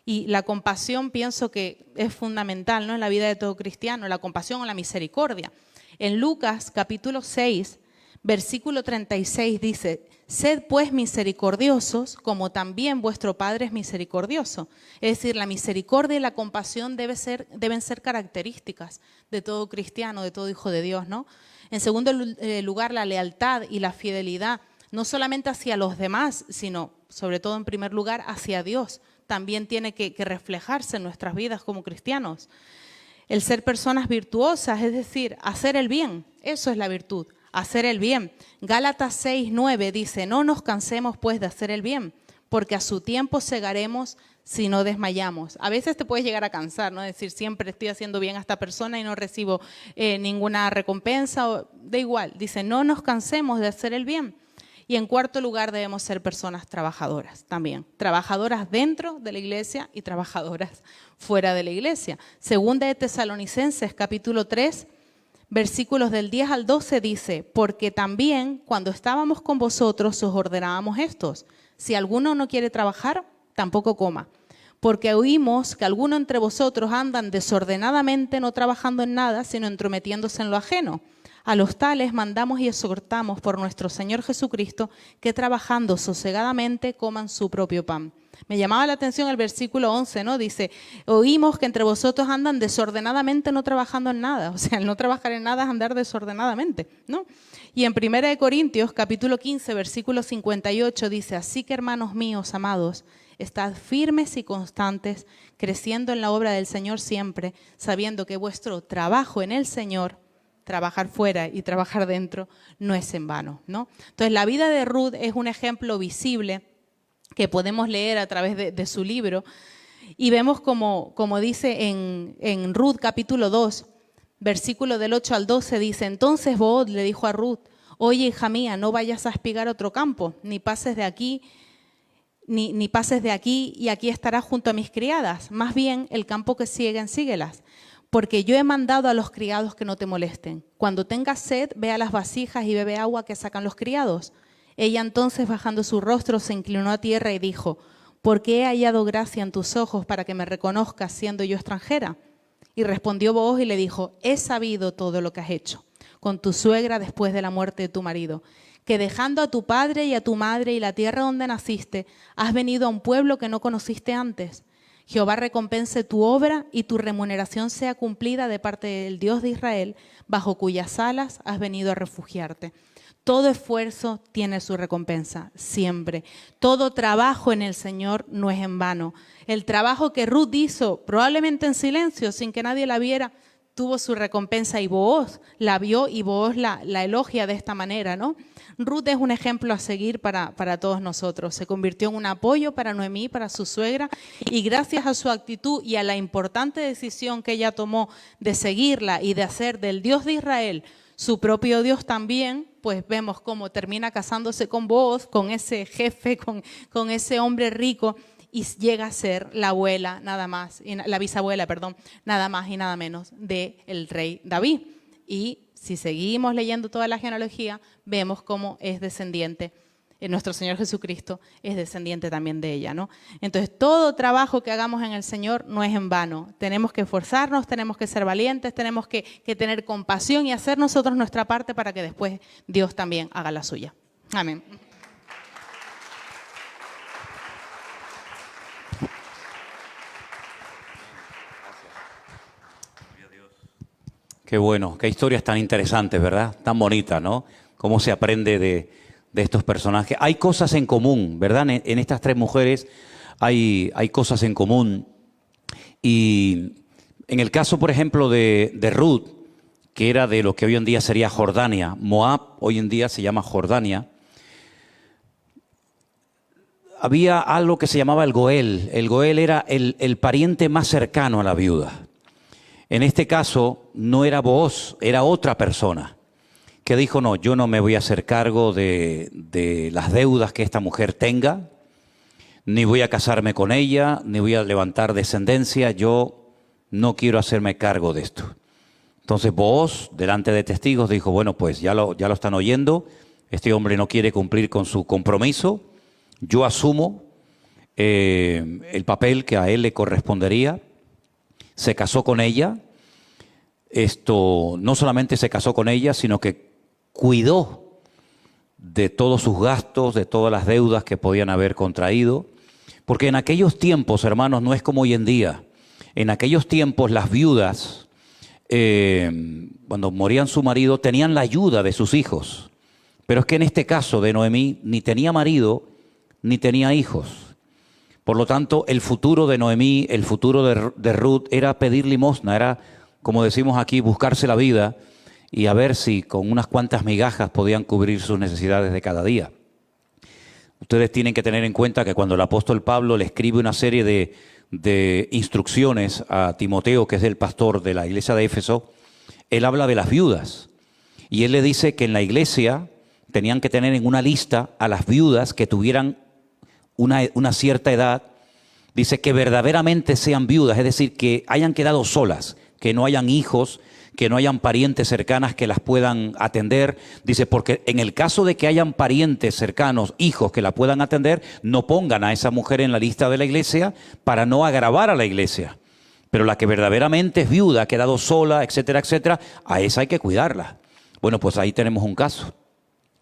Y la compasión pienso que es fundamental, ¿no?, en la vida de todo cristiano, la compasión o la misericordia. En Lucas capítulo 6, versículo 36 dice: sed pues misericordiosos, como también vuestro Padre es misericordioso. Es decir, la misericordia y la compasión deben ser características de todo cristiano, de todo hijo de Dios, ¿no? En segundo lugar, la lealtad y la fidelidad, no solamente hacia los demás, sino sobre todo en primer lugar hacia Dios. También tiene que reflejarse en nuestras vidas como cristianos. El ser personas virtuosas, es decir, hacer el bien, eso es la virtud. Hacer el bien. Gálatas 6:9 dice: no nos cansemos pues de hacer el bien, porque a su tiempo segaremos si no desmayamos. A veces te puedes llegar a cansar, ¿no? Decir, siempre estoy haciendo bien a esta persona y no recibo ninguna recompensa. Da igual. Dice, no nos cansemos de hacer el bien. Y en cuarto lugar, debemos ser personas trabajadoras también. Trabajadoras dentro de la iglesia y trabajadoras fuera de la iglesia. Segunda de Tesalonicenses, capítulo 3, versículos del 10 al 12 dice: porque también cuando estábamos con vosotros os ordenábamos estos: si alguno no quiere trabajar, tampoco coma. Porque oímos que algunos entre vosotros andan desordenadamente, no trabajando en nada, sino entrometiéndose en lo ajeno. A los tales mandamos y exhortamos por nuestro Señor Jesucristo que trabajando sosegadamente coman su propio pan. Me llamaba la atención el versículo 11, ¿no? Dice, oímos que entre vosotros andan desordenadamente, no trabajando en nada. O sea, el no trabajar en nada es andar desordenadamente, ¿no? Y en 1 Corintios, capítulo 15, versículo 58, dice, así que hermanos míos, amados, estad firmes y constantes, creciendo en la obra del Señor siempre, sabiendo que vuestro trabajo en el Señor, trabajar fuera y trabajar dentro, no es en vano, ¿no? Entonces, la vida de Ruth es un ejemplo visible que podemos leer a través de su libro, y vemos como dice en Ruth capítulo 2, versículo del 8 al 12, dice, entonces Booz le dijo a Ruth, oye, hija mía, no vayas a espigar otro campo, ni pases de aquí, ni pases de aquí, y aquí estarás junto a mis criadas, más bien el campo que siguen, síguelas. Porque yo he mandado a los criados que no te molesten. Cuando tengas sed, ve a las vasijas y bebe agua que sacan los criados. Ella entonces, bajando su rostro, se inclinó a tierra y dijo, ¿por qué he hallado gracia en tus ojos para que me reconozcas siendo yo extranjera? Y respondió Booz y le dijo, he sabido todo lo que has hecho con tu suegra después de la muerte de tu marido, que dejando a tu padre y a tu madre y la tierra donde naciste, has venido a un pueblo que no conociste antes. Jehová recompense tu obra y tu remuneración sea cumplida de parte del Dios de Israel, bajo cuyas alas has venido a refugiarte. Todo esfuerzo tiene su recompensa, siempre. Todo trabajo en el Señor no es en vano. El trabajo que Ruth hizo, probablemente en silencio, sin que nadie la viera, tuvo su recompensa y Booz la vio y Booz la elogia de esta manera, ¿no? Ruth es un ejemplo a seguir para todos nosotros. Se convirtió en un apoyo para Noemí, para su suegra, y gracias a su actitud y a la importante decisión que ella tomó de seguirla y de hacer del Dios de Israel su propio Dios también, pues vemos cómo termina casándose con Booz, con ese jefe, con ese hombre rico, y llega a ser la abuela nada más, la bisabuela, perdón, nada más y nada menos del rey David. Y si seguimos leyendo toda la genealogía, vemos cómo es descendiente, nuestro Señor Jesucristo es descendiente también de ella, ¿no? Entonces, todo trabajo que hagamos en el Señor no es en vano. Tenemos que esforzarnos, tenemos que ser valientes, tenemos que tener compasión y hacer nosotros nuestra parte para que después Dios también haga la suya. Amén. Qué bueno, qué historias tan interesantes, ¿verdad? Tan bonitas, ¿no? Cómo se aprende de estos personajes. Hay cosas en común, ¿verdad? En estas tres mujeres hay cosas en común. Y en el caso, por ejemplo, de Ruth, que era de lo que hoy en día sería Jordania, Moab hoy en día se llama Jordania. había algo que se llamaba el Goel. El Goel era el pariente más cercano a la viuda. En este caso no era Booz, era otra persona que dijo, no, yo no me voy a hacer cargo de las deudas que esta mujer tenga, ni voy a casarme con ella, ni voy a levantar descendencia, yo no quiero hacerme cargo de esto. Entonces Booz, delante de testigos, dijo, bueno, pues ya lo están oyendo, este hombre no quiere cumplir con su compromiso, yo asumo el papel que a él le correspondería. Se casó con ella, no solamente se casó con ella, sino que cuidó de todos sus gastos, de todas las deudas que podían haber contraído, porque en aquellos tiempos, hermanos, no es como hoy en día. En aquellos tiempos las viudas, cuando morían su marido, tenían la ayuda de sus hijos. Pero es que en este caso de Noemí ni tenía marido ni tenía hijos. Por lo tanto, el futuro de Noemí, el futuro de Ruth era pedir limosna, era, como decimos aquí, buscarse la vida y a ver si con unas cuantas migajas podían cubrir sus necesidades de cada día. Ustedes tienen que tener en cuenta que cuando el apóstol Pablo le escribe una serie de instrucciones a Timoteo, que es el pastor de la iglesia de Éfeso, él habla de las viudas. Y él le dice que en la iglesia tenían que tener en una lista a las viudas que tuvieran una cierta edad. Dice que verdaderamente sean viudas, es decir, que hayan quedado solas, que no hayan hijos, que no hayan parientes cercanas que las puedan atender. Dice, porque en el caso de que hayan parientes cercanos, hijos que la puedan atender, no pongan a esa mujer en la lista de la iglesia para no agravar a la iglesia. Pero la que verdaderamente es viuda, ha quedado sola, etcétera, etcétera, a esa hay que cuidarla. Bueno, pues ahí tenemos un caso.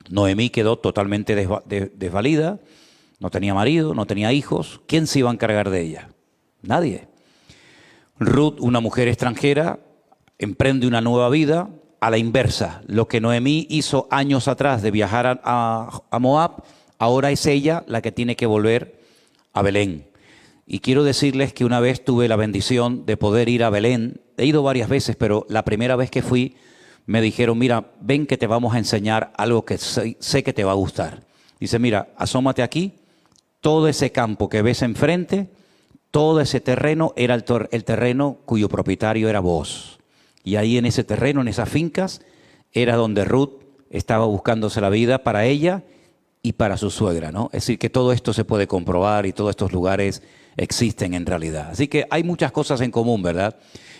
Noemí quedó totalmente desvalida, no tenía marido, no tenía hijos. ¿Quién se iba a encargar de ella? Nadie. Ruth, una mujer extranjera, emprende una nueva vida a la inversa. Lo que Noemí hizo años atrás de viajar a Moab, ahora es ella la que tiene que volver a Belén. Y quiero decirles que una vez tuve la bendición de poder ir a Belén. He ido varias veces, pero la primera vez que fui me dijeron, mira, ven que te vamos a enseñar algo que sé que te va a gustar. Dice, mira, asómate aquí, todo ese campo que ves enfrente, todo ese terreno era el terreno cuyo propietario era Booz. Y ahí en ese terreno, en esas fincas, era donde Ruth estaba buscándose la vida para ella y para su suegra, ¿no? Es decir, que todo esto se puede comprobar y todos estos lugares existen en realidad. Así que hay muchas cosas en común, ¿verdad?,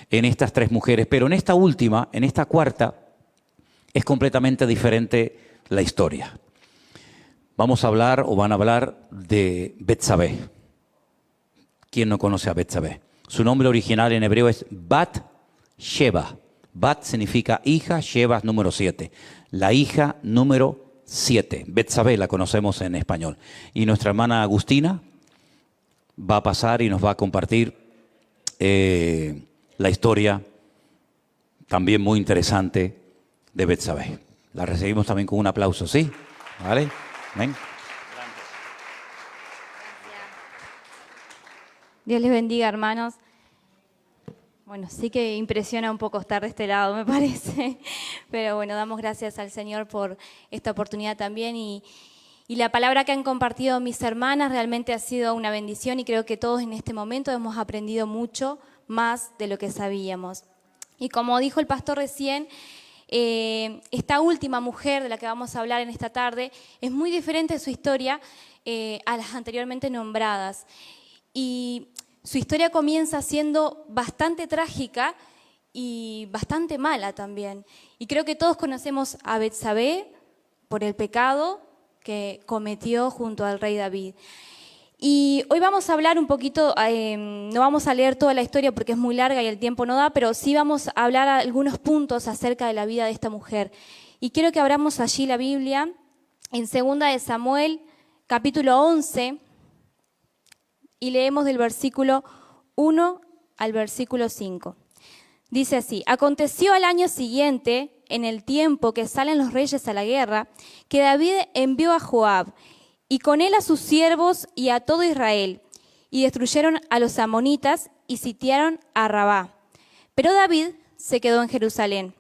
en estas tres mujeres. Pero en esta última, en esta cuarta, es completamente diferente la historia. Vamos a hablar o van a hablar de Betsabé. ¿Quién no conoce a Betsabé? Su nombre original en hebreo es Bat-Sheba. Bat significa hija, Sheba es número 7. La hija número 7. Betsabé la conocemos en español. Y nuestra hermana Agustina va a pasar y nos va a compartir la historia también muy interesante de Betsabé. La recibimos también con un aplauso, ¿sí? ¿Vale? Ven. Dios les bendiga, hermanos. Bueno, sí que impresiona un poco estar de este lado, me parece. Pero bueno, damos gracias al Señor por esta oportunidad también. Y la palabra que han compartido mis hermanas realmente ha sido una bendición y creo que todos en este momento hemos aprendido mucho más de lo que sabíamos. Y como dijo el pastor recién, esta última mujer de la que vamos a hablar en esta tarde es muy diferente en su historia a las anteriormente nombradas. Y su historia comienza siendo bastante trágica y bastante mala también. Y creo que todos conocemos a Betsabé por el pecado que cometió junto al rey David. Y hoy vamos a hablar un poquito, no vamos a leer toda la historia porque es muy larga y el tiempo no da, pero sí vamos a hablar algunos puntos acerca de la vida de esta mujer. Y quiero que abramos allí la Biblia en 2 de Samuel, capítulo 11, y leemos del versículo 1 al versículo 5. Dice así: aconteció al año siguiente, en el tiempo que salen los reyes a la guerra, que David envió a Joab, y con él a sus siervos y a todo Israel, y destruyeron a los amonitas y sitiaron a Rabá. Pero David se quedó en Jerusalén.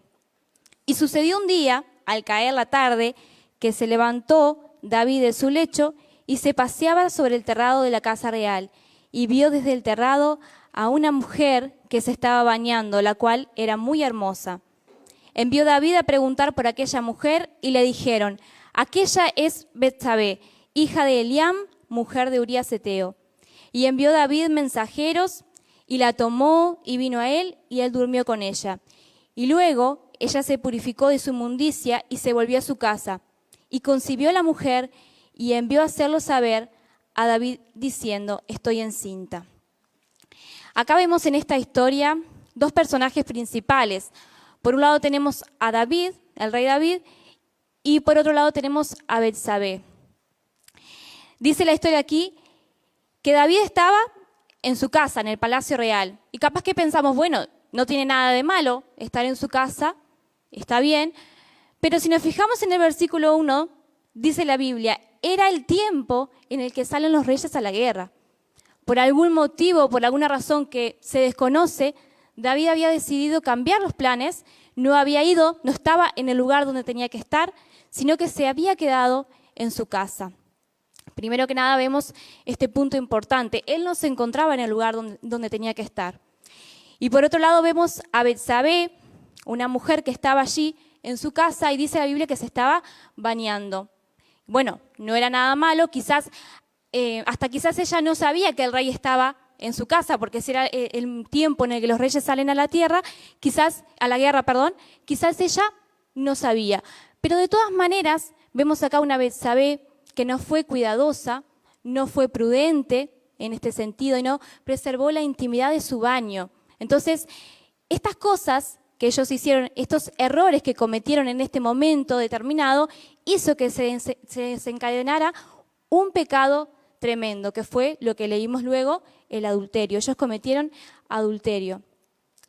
Y sucedió un día, al caer la tarde, que se levantó David de su lecho y se paseaba sobre el terrado de la casa real, y vio desde el terrado a una mujer que se estaba bañando, la cual era muy hermosa. Envió David a preguntar por aquella mujer, y le dijeron: aquella es Betsabé, hija de Eliam, mujer de Urías Heteo. Y envió David mensajeros, y la tomó, y vino a él, y él durmió con ella. Y luego ella se purificó de su inmundicia, y se volvió a su casa. Y concibió la mujer, y envió a hacerlo saber a David, diciendo: estoy encinta. Acá vemos en esta historia dos personajes principales. Por un lado tenemos a David, el rey David, y por otro lado tenemos a Betsabé. Dice la historia aquí que David estaba en su casa, en el palacio real. Y capaz que pensamos, bueno, no tiene nada de malo estar en su casa, está bien. Pero si nos fijamos en el versículo 1, dice la Biblia, era el tiempo en el que salen los reyes a la guerra. Por algún motivo, por alguna razón que se desconoce, David había decidido cambiar los planes, no había ido, no estaba en el lugar donde tenía que estar, sino que se había quedado en su casa. Primero que nada vemos este punto importante. Él no se encontraba en el lugar donde tenía que estar. Y por otro lado vemos a Betsabé, una mujer que estaba allí en su casa, y dice la Biblia que se estaba bañando. Bueno, no era nada malo, quizás ella no sabía que el rey estaba en su casa, porque ese era el tiempo en el que los reyes salen a la guerra, quizás ella no sabía. Pero de todas maneras, vemos acá una Betsabé que no fue cuidadosa, no fue prudente en este sentido y no preservó la intimidad de su baño. Entonces, estas cosas que ellos hicieron, estos errores que cometieron en este momento determinado, hizo que se desencadenara un pecado tremendo, que fue lo que leímos luego, el adulterio. Ellos cometieron adulterio.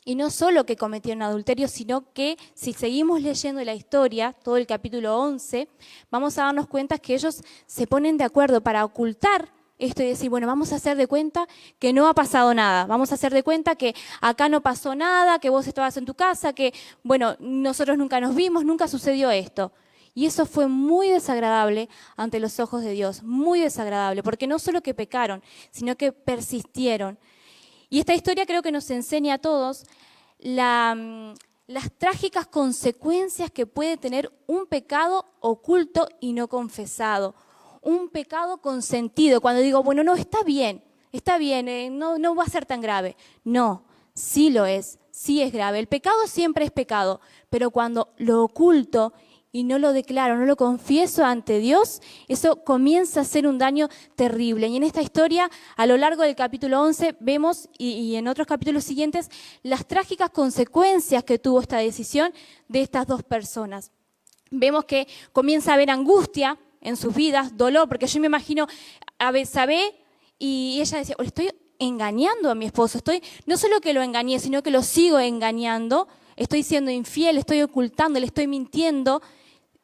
Y no solo que cometieron adulterio, sino que si seguimos leyendo la historia, todo el capítulo 11, vamos a darnos cuenta que ellos se ponen de acuerdo para ocultar esto y decir, bueno, vamos a hacer de cuenta que no ha pasado nada, vamos a hacer de cuenta que acá no pasó nada, que vos estabas en tu casa, que, bueno, nosotros nunca nos vimos, nunca sucedió esto. Y eso fue muy desagradable ante los ojos de Dios, muy desagradable, porque no solo que pecaron, sino que persistieron. Y esta historia creo que nos enseña a todos las trágicas consecuencias que puede tener un pecado oculto y no confesado. Un pecado consentido, cuando digo, bueno, no, está bien, no va a ser tan grave. No, sí lo es, sí es grave. El pecado siempre es pecado, pero cuando lo oculto y no lo declaro, no lo confieso ante Dios, eso comienza a ser un daño terrible. Y en esta historia, a lo largo del capítulo 11, vemos, y en otros capítulos siguientes, las trágicas consecuencias que tuvo esta decisión de estas dos personas. Vemos que comienza a haber angustia en sus vidas, dolor, porque yo me imagino a Betsabé y ella decía, estoy engañando a mi esposo, no solo que lo engañé, sino que lo sigo engañando, estoy siendo infiel, estoy ocultando, le estoy mintiendo.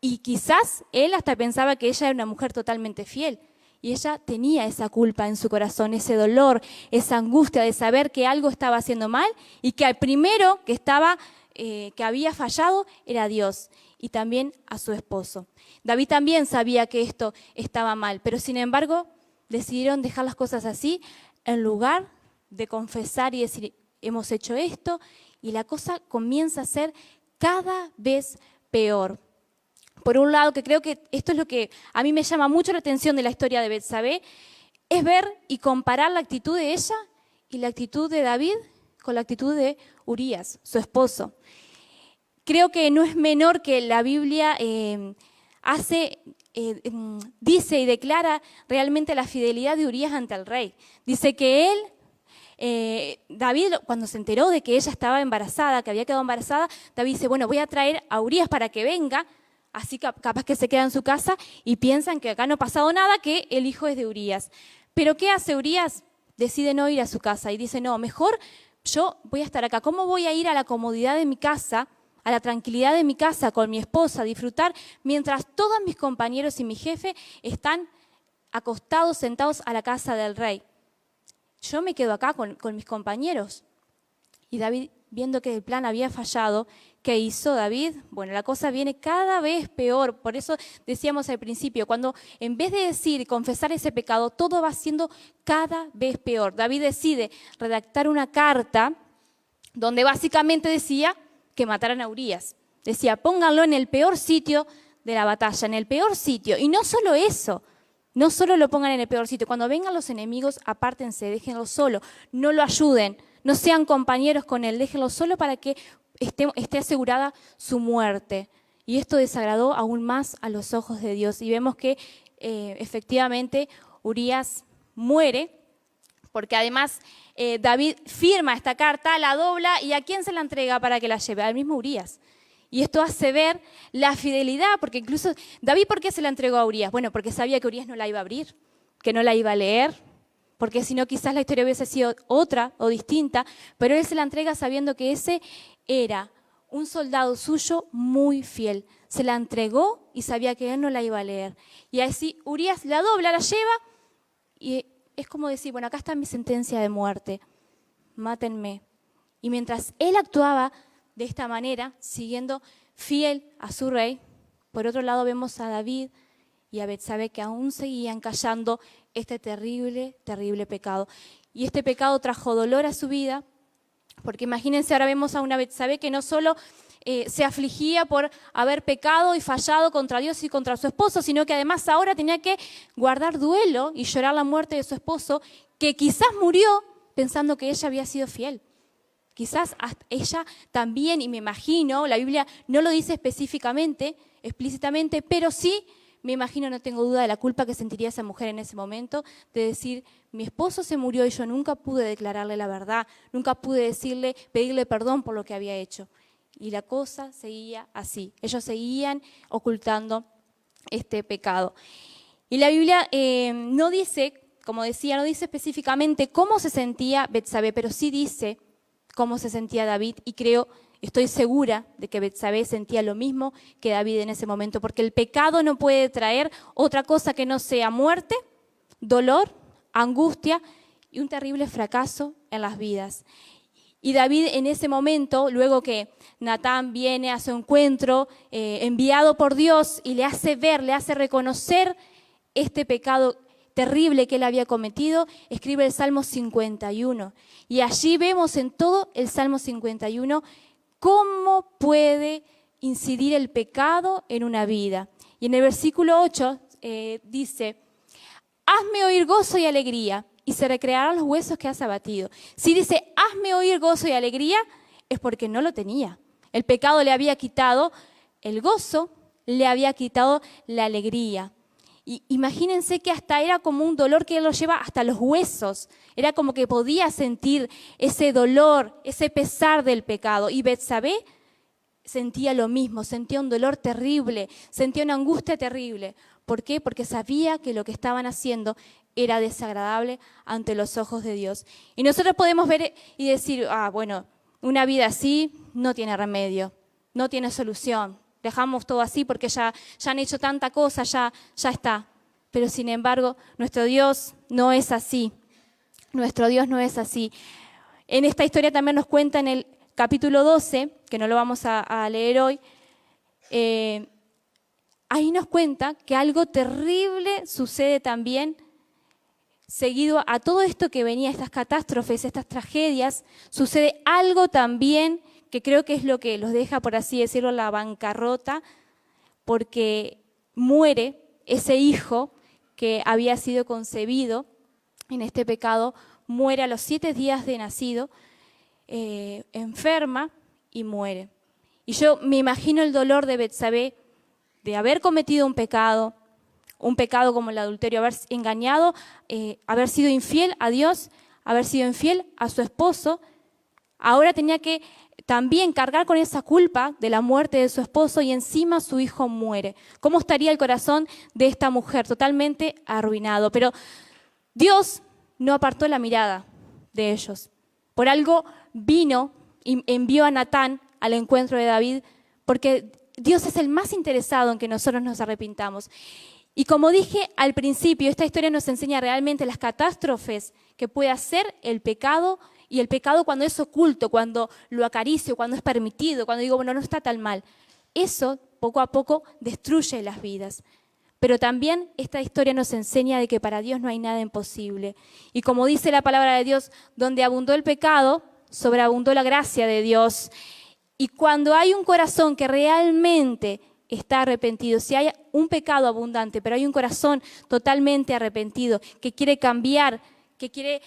Y quizás él hasta pensaba que ella era una mujer totalmente fiel. Y ella tenía esa culpa en su corazón, ese dolor, esa angustia de saber que algo estaba haciendo mal y que al primero que había fallado era Dios y también a su esposo. David también sabía que esto estaba mal, pero sin embargo decidieron dejar las cosas así en lugar de confesar y decir, hemos hecho esto, y la cosa comienza a ser cada vez peor. Por un lado, que creo que esto es lo que a mí me llama mucho la atención de la historia de Betsabé, es ver y comparar la actitud de ella y la actitud de David con la actitud de Urías, su esposo. Creo que no es menor que la Biblia dice y declara realmente la fidelidad de Urías ante el rey. Dice que David, cuando se enteró de que ella estaba embarazada, que había quedado embarazada, David dice, bueno, voy a traer a Urías para que venga. Así capaz que se queda en su casa y piensan que acá no ha pasado nada, que el hijo es de Urías. Pero ¿qué hace Urías? Decide no ir a su casa y dice, no, mejor yo voy a estar acá. ¿Cómo voy a ir a la comodidad de mi casa, a la tranquilidad de mi casa con mi esposa, a disfrutar, mientras todos mis compañeros y mi jefe están acostados, sentados a la casa del rey? Yo me quedo acá con mis compañeros. Y David viendo que el plan había fallado, ¿qué hizo David? Bueno, la cosa viene cada vez peor. Por eso decíamos al principio, cuando en vez de decir y confesar ese pecado, todo va siendo cada vez peor. David decide redactar una carta donde básicamente decía que mataran a Urías. Decía, pónganlo en el peor sitio de la batalla, en el peor sitio. Y no solo eso, no solo lo pongan en el peor sitio. Cuando vengan los enemigos, apártense, déjenlo solo, no lo ayuden, no sean compañeros con él, déjenlo solo para que esté asegurada su muerte. Y esto desagradó aún más a los ojos de Dios. Y vemos que efectivamente Urías muere, porque además David firma esta carta, la dobla, ¿y a quién se la entrega para que la lleve? Al mismo Urías. Y esto hace ver la fidelidad, porque incluso David, ¿por qué se la entregó a Urías? Bueno, porque sabía que Urías no la iba a abrir, que no la iba a leer, porque si no quizás la historia hubiese sido otra o distinta, pero él se la entrega sabiendo que ese era un soldado suyo muy fiel. Se la entregó y sabía que él no la iba a leer. Y así Urías la dobla, la lleva y es como decir, bueno, acá está mi sentencia de muerte, mátenme. Y mientras él actuaba de esta manera, siguiendo fiel a su rey, por otro lado vemos a David y a Betsabé que aún seguían callando este terrible, terrible pecado. Y este pecado trajo dolor a su vida, porque imagínense, ahora vemos a una Betsabé que no solo se afligía por haber pecado y fallado contra Dios y contra su esposo, sino que además ahora tenía que guardar duelo y llorar la muerte de su esposo, que quizás murió pensando que ella había sido fiel. Quizás ella también, y me imagino, la Biblia no lo dice específicamente, explícitamente, pero sí, me imagino, no tengo duda de la culpa que sentiría esa mujer en ese momento, de decir, mi esposo se murió y yo nunca pude declararle la verdad, nunca pude pedirle perdón por lo que había hecho. Y la cosa seguía así, ellos seguían ocultando este pecado. Y la Biblia no dice, como decía, no dice específicamente cómo se sentía Betsabé, pero sí dice cómo se sentía David, y estoy segura de que Betsabé sentía lo mismo que David en ese momento, porque el pecado no puede traer otra cosa que no sea muerte, dolor, angustia y un terrible fracaso en las vidas. Y David en ese momento, luego que Natán viene a su encuentro, enviado por Dios, y le hace ver, le hace reconocer este pecado terrible que él había cometido, escribe el Salmo 51. Y allí vemos en todo el Salmo 51 cómo puede incidir el pecado en una vida. Y en el versículo 8 dice, hazme oír gozo y alegría, y se recrearán los huesos que has abatido. Si dice, hazme oír gozo y alegría, es porque no lo tenía. El pecado le había quitado el gozo, le había quitado la alegría. Y imagínense que hasta era como un dolor que lo lleva hasta los huesos. Era como que podía sentir ese dolor, ese pesar del pecado. Y Betsabé sentía lo mismo, sentía un dolor terrible, sentía una angustia terrible. ¿Por qué? Porque sabía que lo que estaban haciendo era desagradable ante los ojos de Dios. Y nosotros podemos ver y decir, bueno, una vida así no tiene remedio, no tiene solución. Dejamos todo así porque ya han hecho tanta cosa, ya está. Pero sin embargo, nuestro Dios no es así. Nuestro Dios no es así. En esta historia también nos cuenta en el capítulo 12, que no lo vamos a leer hoy, ahí nos cuenta que algo terrible sucede también, seguido a todo esto que venía, estas catástrofes, estas tragedias, sucede algo también que creo que es lo que los deja, por así decirlo, la bancarrota, porque muere ese hijo que había sido concebido en este pecado, muere a los 7 días de nacido, enferma y muere. Y yo me imagino el dolor de Betsabé de haber cometido un pecado como el adulterio, haber engañado, haber sido infiel a Dios, haber sido infiel a su esposo. Ahora tenía que también cargar con esa culpa de la muerte de su esposo y encima su hijo muere. ¿Cómo estaría el corazón de esta mujer? Totalmente arruinado. Pero Dios no apartó la mirada de ellos. Por algo vino y envió a Natán al encuentro de David, porque Dios es el más interesado en que nosotros nos arrepintamos. Y como dije al principio, esta historia nos enseña realmente las catástrofes que puede hacer el pecado Y el pecado cuando es oculto, cuando lo acaricio, cuando es permitido, cuando digo, bueno, no está tan mal, eso poco a poco destruye las vidas. Pero también esta historia nos enseña de que para Dios no hay nada imposible. Y como dice la palabra de Dios, donde abundó el pecado, sobreabundó la gracia de Dios. Y cuando hay un corazón que realmente está arrepentido, si hay un pecado abundante, pero hay un corazón totalmente arrepentido, que quiere cambiar, que quiere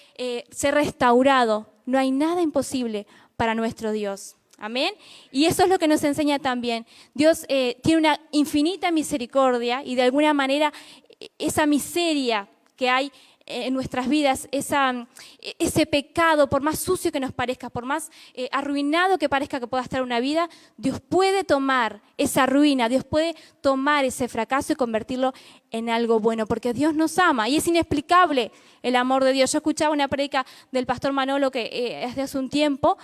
ser restaurado, no hay nada imposible para nuestro Dios. Amén. Y eso es lo que nos enseña también. Dios tiene una infinita misericordia y de alguna manera esa miseria que hay en nuestras vidas, ese pecado, por más sucio que nos parezca, por más arruinado que parezca que pueda estar una vida, Dios puede tomar esa ruina, Dios puede tomar ese fracaso y convertirlo en algo bueno, porque Dios nos ama y es inexplicable el amor de Dios. Yo escuchaba una prédica del pastor Manolo que es de hace un tiempo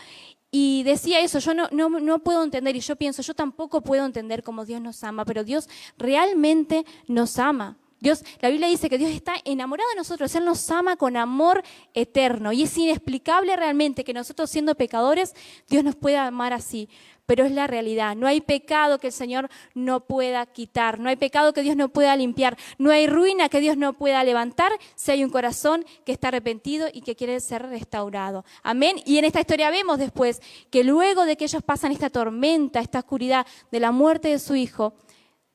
y decía eso, yo no puedo entender, y yo pienso, yo tampoco puedo entender cómo Dios nos ama, pero Dios realmente nos ama. La Biblia dice que Dios está enamorado de nosotros, Él nos ama con amor eterno y es inexplicable realmente que nosotros siendo pecadores, Dios nos pueda amar así, pero es la realidad. No hay pecado que el Señor no pueda quitar, no hay pecado que Dios no pueda limpiar, no hay ruina que Dios no pueda levantar si hay un corazón que está arrepentido y que quiere ser restaurado. Amén. Y en esta historia vemos después que luego de que ellos pasan esta tormenta, esta oscuridad de la muerte de su hijo,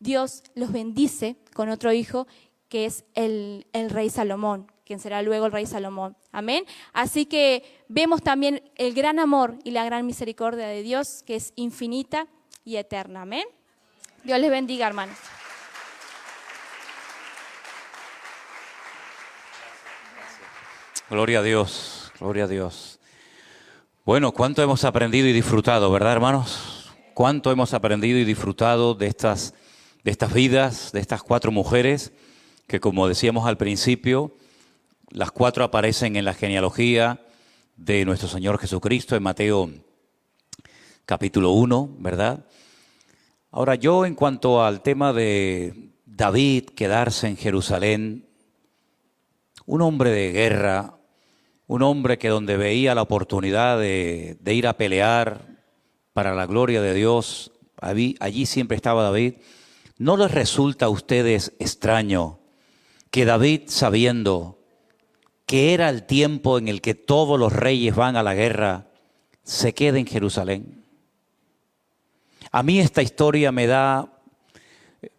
Dios los bendice con otro hijo que es el rey Salomón, quien será luego el rey Salomón. Amén. Así que vemos también el gran amor y la gran misericordia de Dios, que es infinita y eterna. Amén. Dios les bendiga, hermanos. Gloria a Dios, gloria a Dios. Bueno, cuánto hemos aprendido y disfrutado, ¿verdad, hermanos? Cuánto hemos aprendido y disfrutado de estas vidas, de estas 4 mujeres, que como decíamos al principio, las 4 aparecen en la genealogía de nuestro Señor Jesucristo en Mateo capítulo 1, ¿verdad? Ahora yo en cuanto al tema de David quedarse en Jerusalén, un hombre de guerra, un hombre que donde veía la oportunidad de ir a pelear para la gloria de Dios, allí siempre estaba David. ¿No les resulta a ustedes extraño que David, sabiendo que era el tiempo en el que todos los reyes van a la guerra, se quede en Jerusalén? A mí esta historia me da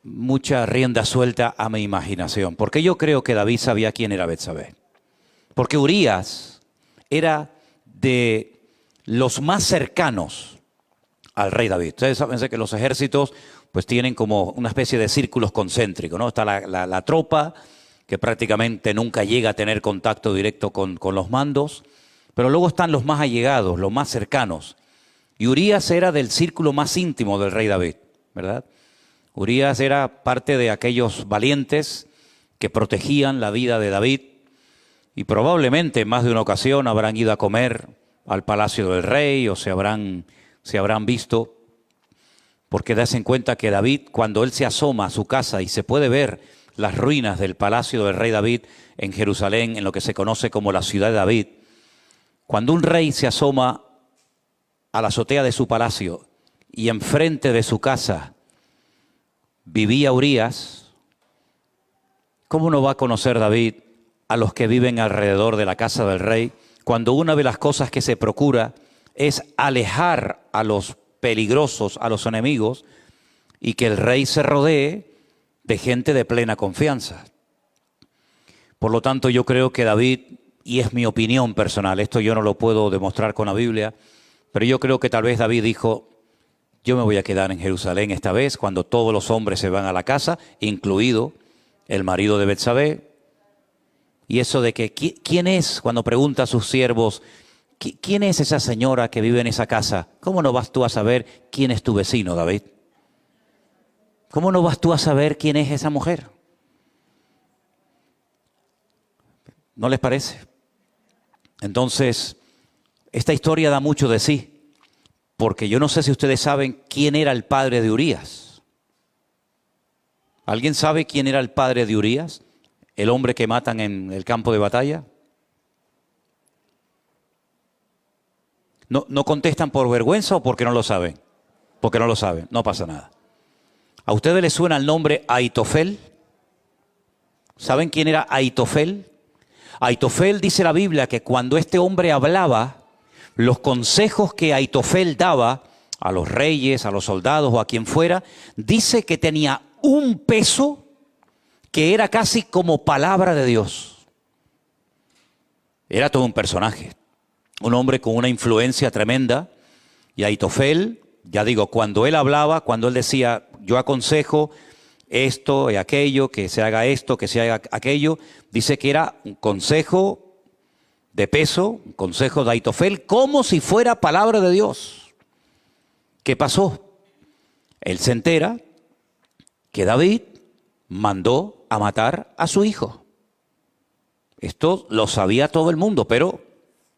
mucha rienda suelta a mi imaginación, porque yo creo que David sabía quién era Betsabé. Porque Urías era de los más cercanos al rey David. Ustedes saben que los ejércitos pues tienen como una especie de círculos concéntricos, ¿no? Está la tropa, que prácticamente nunca llega a tener contacto directo con los mandos, pero luego están los más allegados, los más cercanos. Y Urías era del círculo más íntimo del rey David, ¿verdad? Urías era parte de aquellos valientes que protegían la vida de David y probablemente en más de una ocasión habrán ido a comer al palacio del rey o se habrán visto. Porque das en cuenta que David, cuando él se asoma a su casa y se puede ver las ruinas del palacio del rey David en Jerusalén, en lo que se conoce como la ciudad de David, cuando un rey se asoma a la azotea de su palacio y enfrente de su casa vivía Urías, ¿cómo no va a conocer David a los que viven alrededor de la casa del rey, cuando una de las cosas que se procura es alejar a los peligrosos, a los enemigos, y que el rey se rodee de gente de plena confianza? Por lo tanto, yo creo que David, y es mi opinión personal, esto yo no lo puedo demostrar con la Biblia, pero yo creo que tal vez David dijo, yo me voy a quedar en Jerusalén esta vez, cuando todos los hombres se van a la casa, incluido el marido de Betsabé. Y eso de que, ¿quién es? Cuando pregunta a sus siervos, ¿quién es esa señora que vive en esa casa? ¿Cómo no vas tú a saber quién es tu vecino, David? ¿Cómo no vas tú a saber quién es esa mujer? ¿No les parece? Entonces, esta historia da mucho de sí, porque yo no sé si ustedes saben quién era el padre de Urías. ¿Alguien sabe quién era el padre de Urías? El hombre que matan en el campo de batalla. no contestan por vergüenza o porque no lo saben? Porque no lo saben, no pasa nada. ¿A ustedes les suena el nombre Aitofel? ¿Saben quién era Aitofel? Aitofel, dice la Biblia, que cuando este hombre hablaba, los consejos que Aitofel daba a los reyes, a los soldados o a quien fuera, dice que tenía un peso que era casi como palabra de Dios. Era todo un personaje, un hombre con una influencia tremenda. Y Aitofel, ya digo, cuando él hablaba, cuando él decía, yo aconsejo esto y aquello, que se haga esto, que se haga aquello, dice que era un consejo de peso, un consejo de Aitofel, como si fuera palabra de Dios. ¿Qué pasó? Él se entera que David mandó a matar a su hijo. Esto lo sabía todo el mundo, pero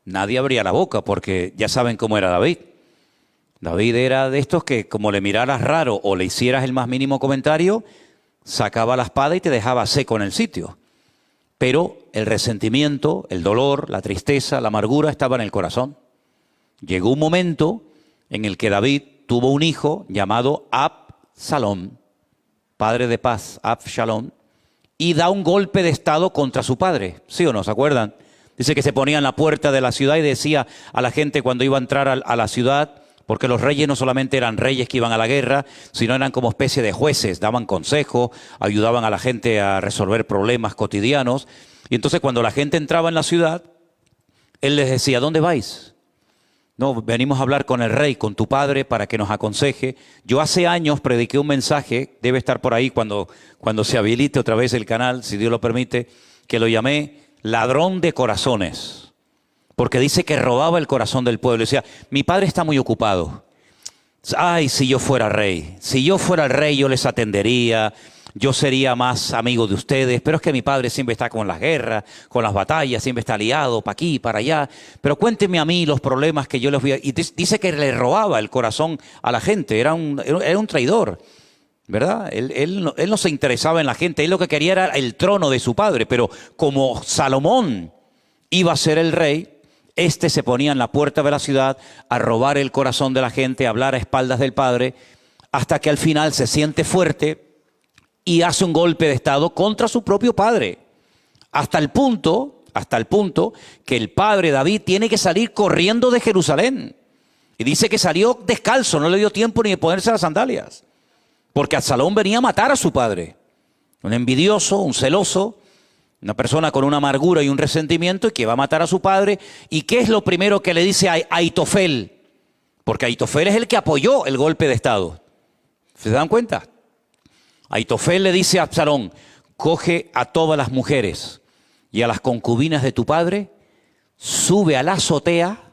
nadie abría la boca porque ya saben cómo era David. David era de estos que como le miraras raro o le hicieras el más mínimo comentario, sacaba la espada y te dejaba seco en el sitio. Pero el resentimiento, el dolor, la tristeza, la amargura estaba en el corazón. Llegó un momento en el que David tuvo un hijo llamado Absalom, padre de paz, Absalom, y da un golpe de estado contra su padre. ¿Sí o no? ¿Se acuerdan? Dice que se ponía en la puerta de la ciudad y decía a la gente cuando iba a entrar a la ciudad, porque los reyes no solamente eran reyes que iban a la guerra, sino eran como especie de jueces, daban consejos, ayudaban a la gente a resolver problemas cotidianos. Y entonces cuando la gente entraba en la ciudad, él les decía, ¿dónde vais? No, venimos a hablar con el rey, con tu padre, para que nos aconseje. Yo hace años prediqué un mensaje, debe estar por ahí cuando se habilite otra vez el canal, si Dios lo permite, que lo llamé ladrón de corazones. Porque dice que robaba el corazón del pueblo. Decía, mi padre está muy ocupado. Ay, si yo fuera rey. Si yo fuera el rey, yo les atendería. Yo sería más amigo de ustedes. Pero es que mi padre siempre está con las guerras, con las batallas. Siempre está liado para aquí, para allá. Pero cuéntenme a mí los problemas que yo les voy a... Y dice que le robaba el corazón a la gente. Era un traidor, ¿verdad? Él no se interesaba en la gente. Él lo que quería era el trono de su padre. Pero como Salomón iba a ser el rey, este se ponía en la puerta de la ciudad a robar el corazón de la gente, a hablar a espaldas del padre, hasta que al final se siente fuerte y hace un golpe de estado contra su propio padre. Hasta el punto que el padre David tiene que salir corriendo de Jerusalén. Y dice que salió descalzo, no le dio tiempo ni de ponerse las sandalias. Porque Absalón venía a matar a su padre. Un envidioso, un celoso, una persona con una amargura y un resentimiento y que va a matar a su padre. ¿Y qué es lo primero que le dice a Aitofel? Porque Aitofel es el que apoyó el golpe de estado. ¿Se dan cuenta? Aitofel le dice a Absalón, coge a todas las mujeres y a las concubinas de tu padre, sube a la azotea.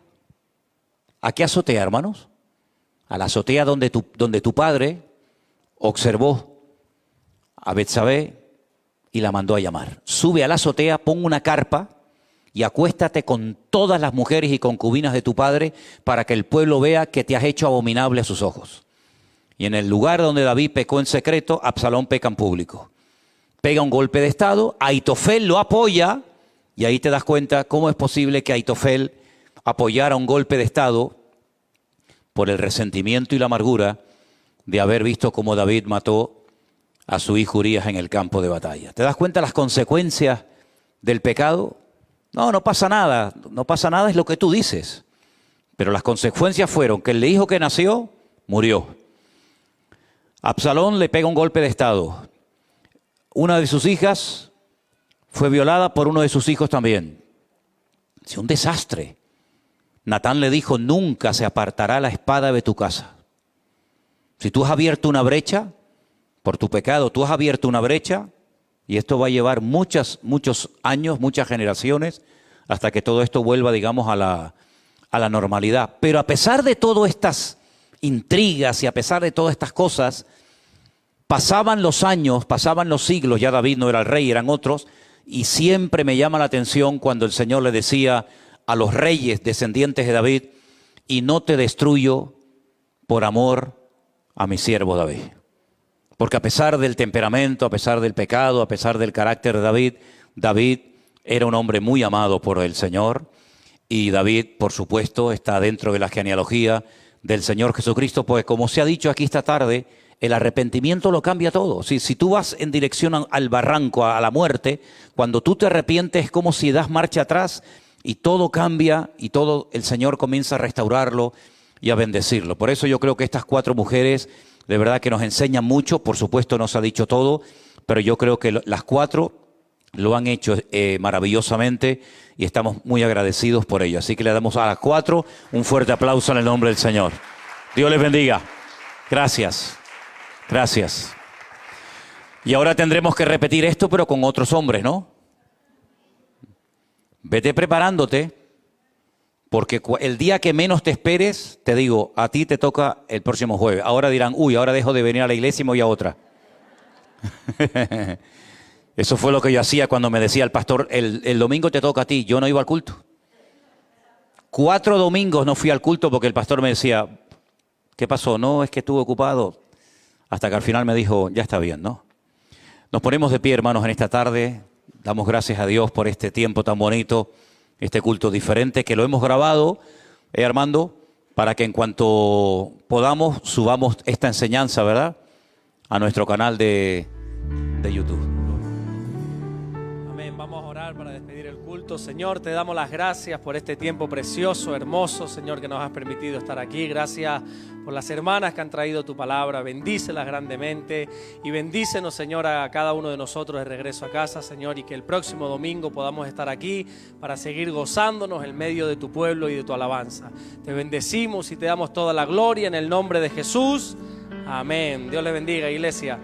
¿A qué azotea, hermanos? A la azotea donde tu padre observó a Betsabé y la mandó a llamar. Sube a la azotea, pon una carpa y acuéstate con todas las mujeres y concubinas de tu padre para que el pueblo vea que te has hecho abominable a sus ojos. Y en el lugar donde David pecó en secreto, Absalón peca en público. Pega un golpe de estado, Aitofel lo apoya y ahí te das cuenta cómo es posible que Aitofel apoyara un golpe de estado por el resentimiento y la amargura de haber visto cómo David mató a su hijo Urías en el campo de batalla. ¿Te das cuenta las consecuencias del pecado? No pasa nada. No pasa nada es lo que tú dices. Pero las consecuencias fueron que el hijo que nació, murió. Absalón le pega un golpe de estado. Una de sus hijas fue violada por uno de sus hijos también. Es un desastre. Natán le dijo, nunca se apartará la espada de tu casa. Si tú has abierto una brecha, por tu pecado, tú has abierto una brecha y esto va a llevar muchos años, muchas generaciones, hasta que todo esto vuelva, digamos, a la normalidad. Pero a pesar de todas estas intrigas y a pesar de todas estas cosas, pasaban los años, pasaban los siglos, ya David no era el rey, eran otros, y siempre me llama la atención cuando el Señor le decía a los reyes descendientes de David, y no te destruyo por amor a mi siervo David. Porque a pesar del temperamento, a pesar del pecado, a pesar del carácter de David, David era un hombre muy amado por el Señor. Y David, por supuesto, está dentro de la genealogía del Señor Jesucristo, pues como se ha dicho aquí esta tarde, el arrepentimiento lo cambia todo. Si tú vas en dirección al barranco, a la muerte, cuando tú te arrepientes es como si das marcha atrás y todo cambia y todo el Señor comienza a restaurarlo y a bendecirlo. Por eso yo creo que estas 4 mujeres de verdad que nos enseñan mucho. Por supuesto no se ha dicho todo, pero yo creo que las 4 lo han hecho maravillosamente y estamos muy agradecidos por ello. Así que le damos a las 4 un fuerte aplauso en el nombre del Señor. Dios les bendiga. Gracias. Gracias. Y ahora tendremos que repetir esto, pero con otros hombres, ¿no? Vete preparándote, porque el día que menos te esperes, te digo, a ti te toca el próximo jueves. Ahora dirán, uy, ahora dejo de venir a la iglesia y me voy a otra. Eso fue lo que yo hacía cuando me decía el pastor, el domingo te toca a ti. Yo no iba al culto. 4 domingos no fui al culto porque el pastor me decía, ¿qué pasó? No, es que estuve ocupado. Hasta que al final me dijo, ya está bien, ¿no? Nos ponemos de pie, hermanos, en esta tarde. Damos gracias a Dios por este tiempo tan bonito, este culto diferente, que lo hemos grabado, Armando, para que en cuanto podamos subamos esta enseñanza, ¿verdad?, a nuestro canal de YouTube. Amén. Vamos a orar para despedir el culto. Señor, te damos las gracias por este tiempo precioso, hermoso, Señor, que nos has permitido estar aquí. Gracias por las hermanas que han traído tu palabra. Bendícelas grandemente y bendícenos, Señor, a cada uno de nosotros de regreso a casa, Señor, y que el próximo domingo podamos estar aquí para seguir gozándonos en medio de tu pueblo y de tu alabanza. Te bendecimos y te damos toda la gloria en el nombre de Jesús. Amén. Dios les bendiga, iglesia.